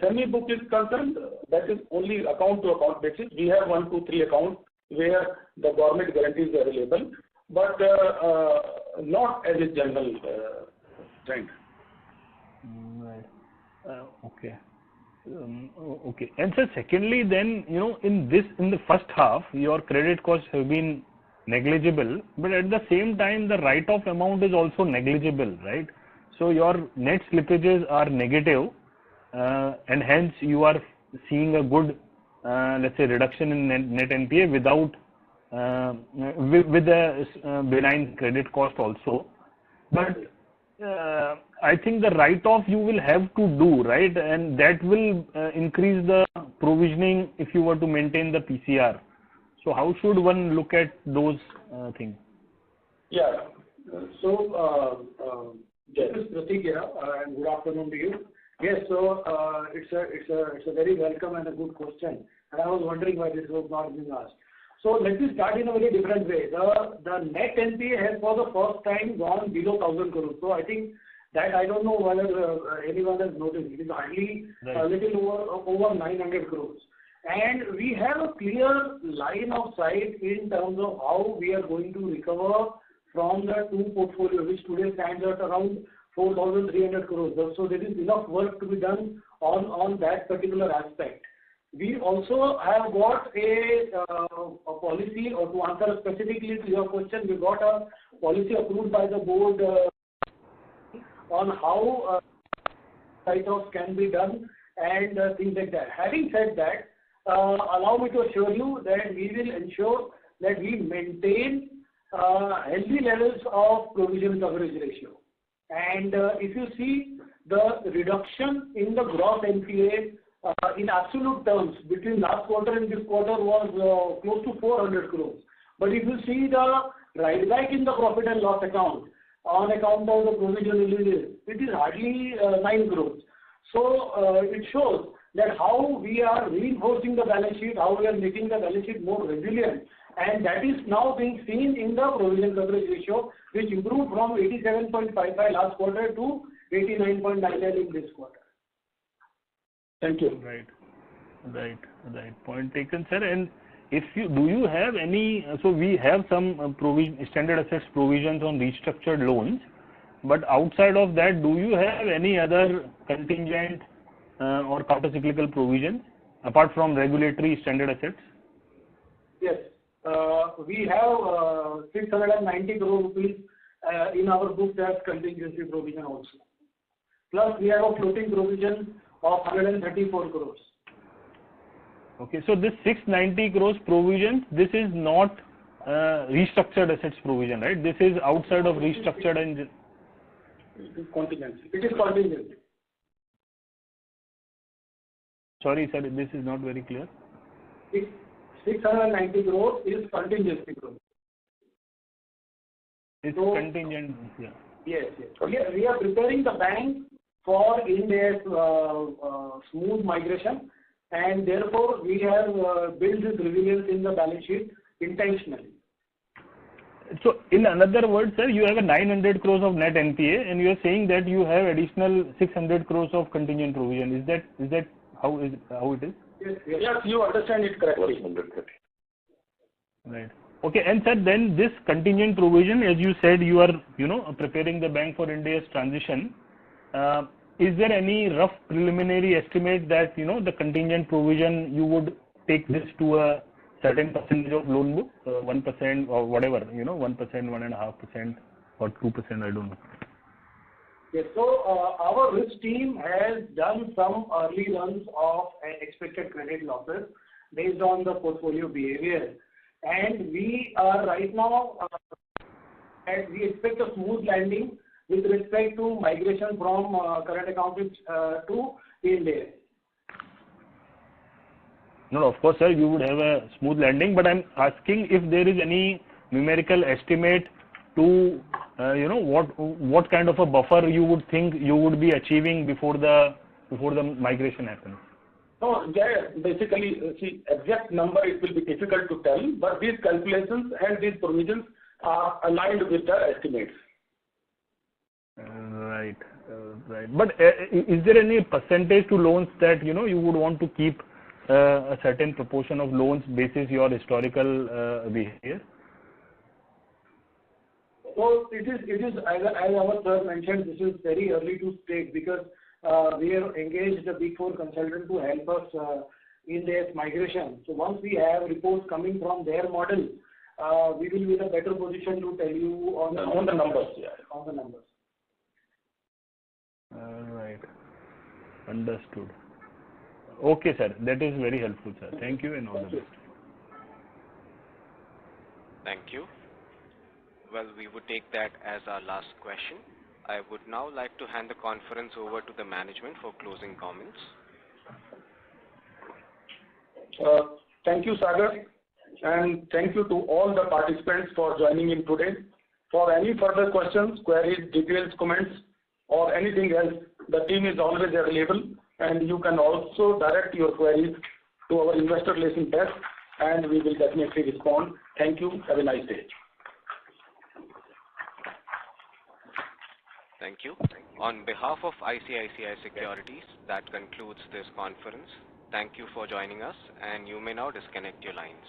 SME book is concerned, that is only account to account basis. We have 1, 2, 3 accounts where the government guarantees are available, but not as a general trend. Right. Okay. Okay. And so secondly, then in the first half, your credit costs have been negligible, but at the same time, the write-off amount is also negligible, right? So your net slippages are negative, and hence you are seeing a good, let's say, reduction in net NPA without with a benign credit cost also. But I think the write-off you will have to do, right? And that will increase the provisioning if you were to maintain the PCR. So how should one look at those things? Yeah. So, this is Pratik here, and good afternoon to you. Yes, so it's a very welcome and a good question, and I was wondering why this was not being asked. So let me start in a very different way. The net NPA has for the first time gone below 1,000 crores. So I think that I don't know whether anyone has noticed. It is hardly a little over 900 crores. And we have a clear line of sight in terms of how we are going to recover from the two portfolio, which today stands at around 4,300 crores. So there is enough work to be done on that particular aspect. We also have got a policy, or to answer specifically to your question, we got a policy approved by the board on how write-offs can be done and things like that. Having said that, allow me to assure you that we will ensure that we maintain healthy levels of provision coverage ratio. And if you see the reduction in the gross NPA in absolute terms between last quarter and this quarter was close to 400 crores. But if you see the write back in the profit and loss account on account of the provision releases, it is hardly 9 crores. So it shows that how we are reinforcing the balance sheet, how we are making the balance sheet more resilient, and that is now being seen in the provision coverage ratio, which improved from 87.55 last quarter to 89.99 in this quarter. Thank you. Right. Point taken, sir. And do you have any? So we have some standard assets provisions on restructured loans, but outside of that, do you have any other contingent or counter-cyclical provisions apart from regulatory standard assets? Yes, we have 690 crore rupees in our books as contingency provision also. Plus, we have a floating provision of 134 crores. Okay, so this 690 crores provision, this is not restructured assets provision, right? This is outside of restructured and... It is contingency. It is contingency. Sorry, sir, this is not very clear. 690 crores is contingency provision. It's contingent, yeah. Yes. We are preparing the bank for in-day smooth migration, and therefore we have built this resilience in the balance sheet intentionally. So in another word, sir, you have a 900 crores of net NPA, and you are saying that you have additional 600 crores of contingent provision. Is that how it is? Yes, you understand it correctly. 130. Right. Okay. And sir, then this contingent provision, as you said, you are, preparing the bank for India's transition. Is there any rough preliminary estimate that, the contingent provision, you would take this to a certain percentage of loan book, 1% or whatever, 1%, 1.5% or 2%, I don't know. Yes. So our risk team has done some early runs of expected credit losses based on the portfolio behavior. And we are right now, we expect a smooth landing with respect to migration from current account to India. No, of course, sir, you would have a smooth landing, but I'm asking if there is any numerical estimate to, what kind of a buffer you would think you would be achieving before the migration happens. No, basically, see, exact number it will be difficult to tell, but these calculations and these provisions are aligned with the estimates. Right. But is there any percentage to loans that, you would want to keep a certain proportion of loans basis your historical behavior? So it is as our sir mentioned, this is very early to state because we have engaged a Big Four consultant to help us in their migration. So once we have reports coming from their model, we will be in a better position to tell you on the numbers. Yeah, on the numbers. Right. Understood. Okay, sir. That is very helpful, sir. Thank you and all the best. Thank you. Well, we would take that as our last question. I would now like to hand the conference over to the management for closing comments. Thank you, Sagar, and thank you to all the participants for joining in today. For any further questions, queries, details, comments, or anything else, the team is always available, and you can also direct your queries to our investor relations desk, and we will definitely respond. Thank you. Have a nice day. Thank you. On behalf of ICICI Securities, that concludes this conference. Thank you for joining us, and you may now disconnect your lines.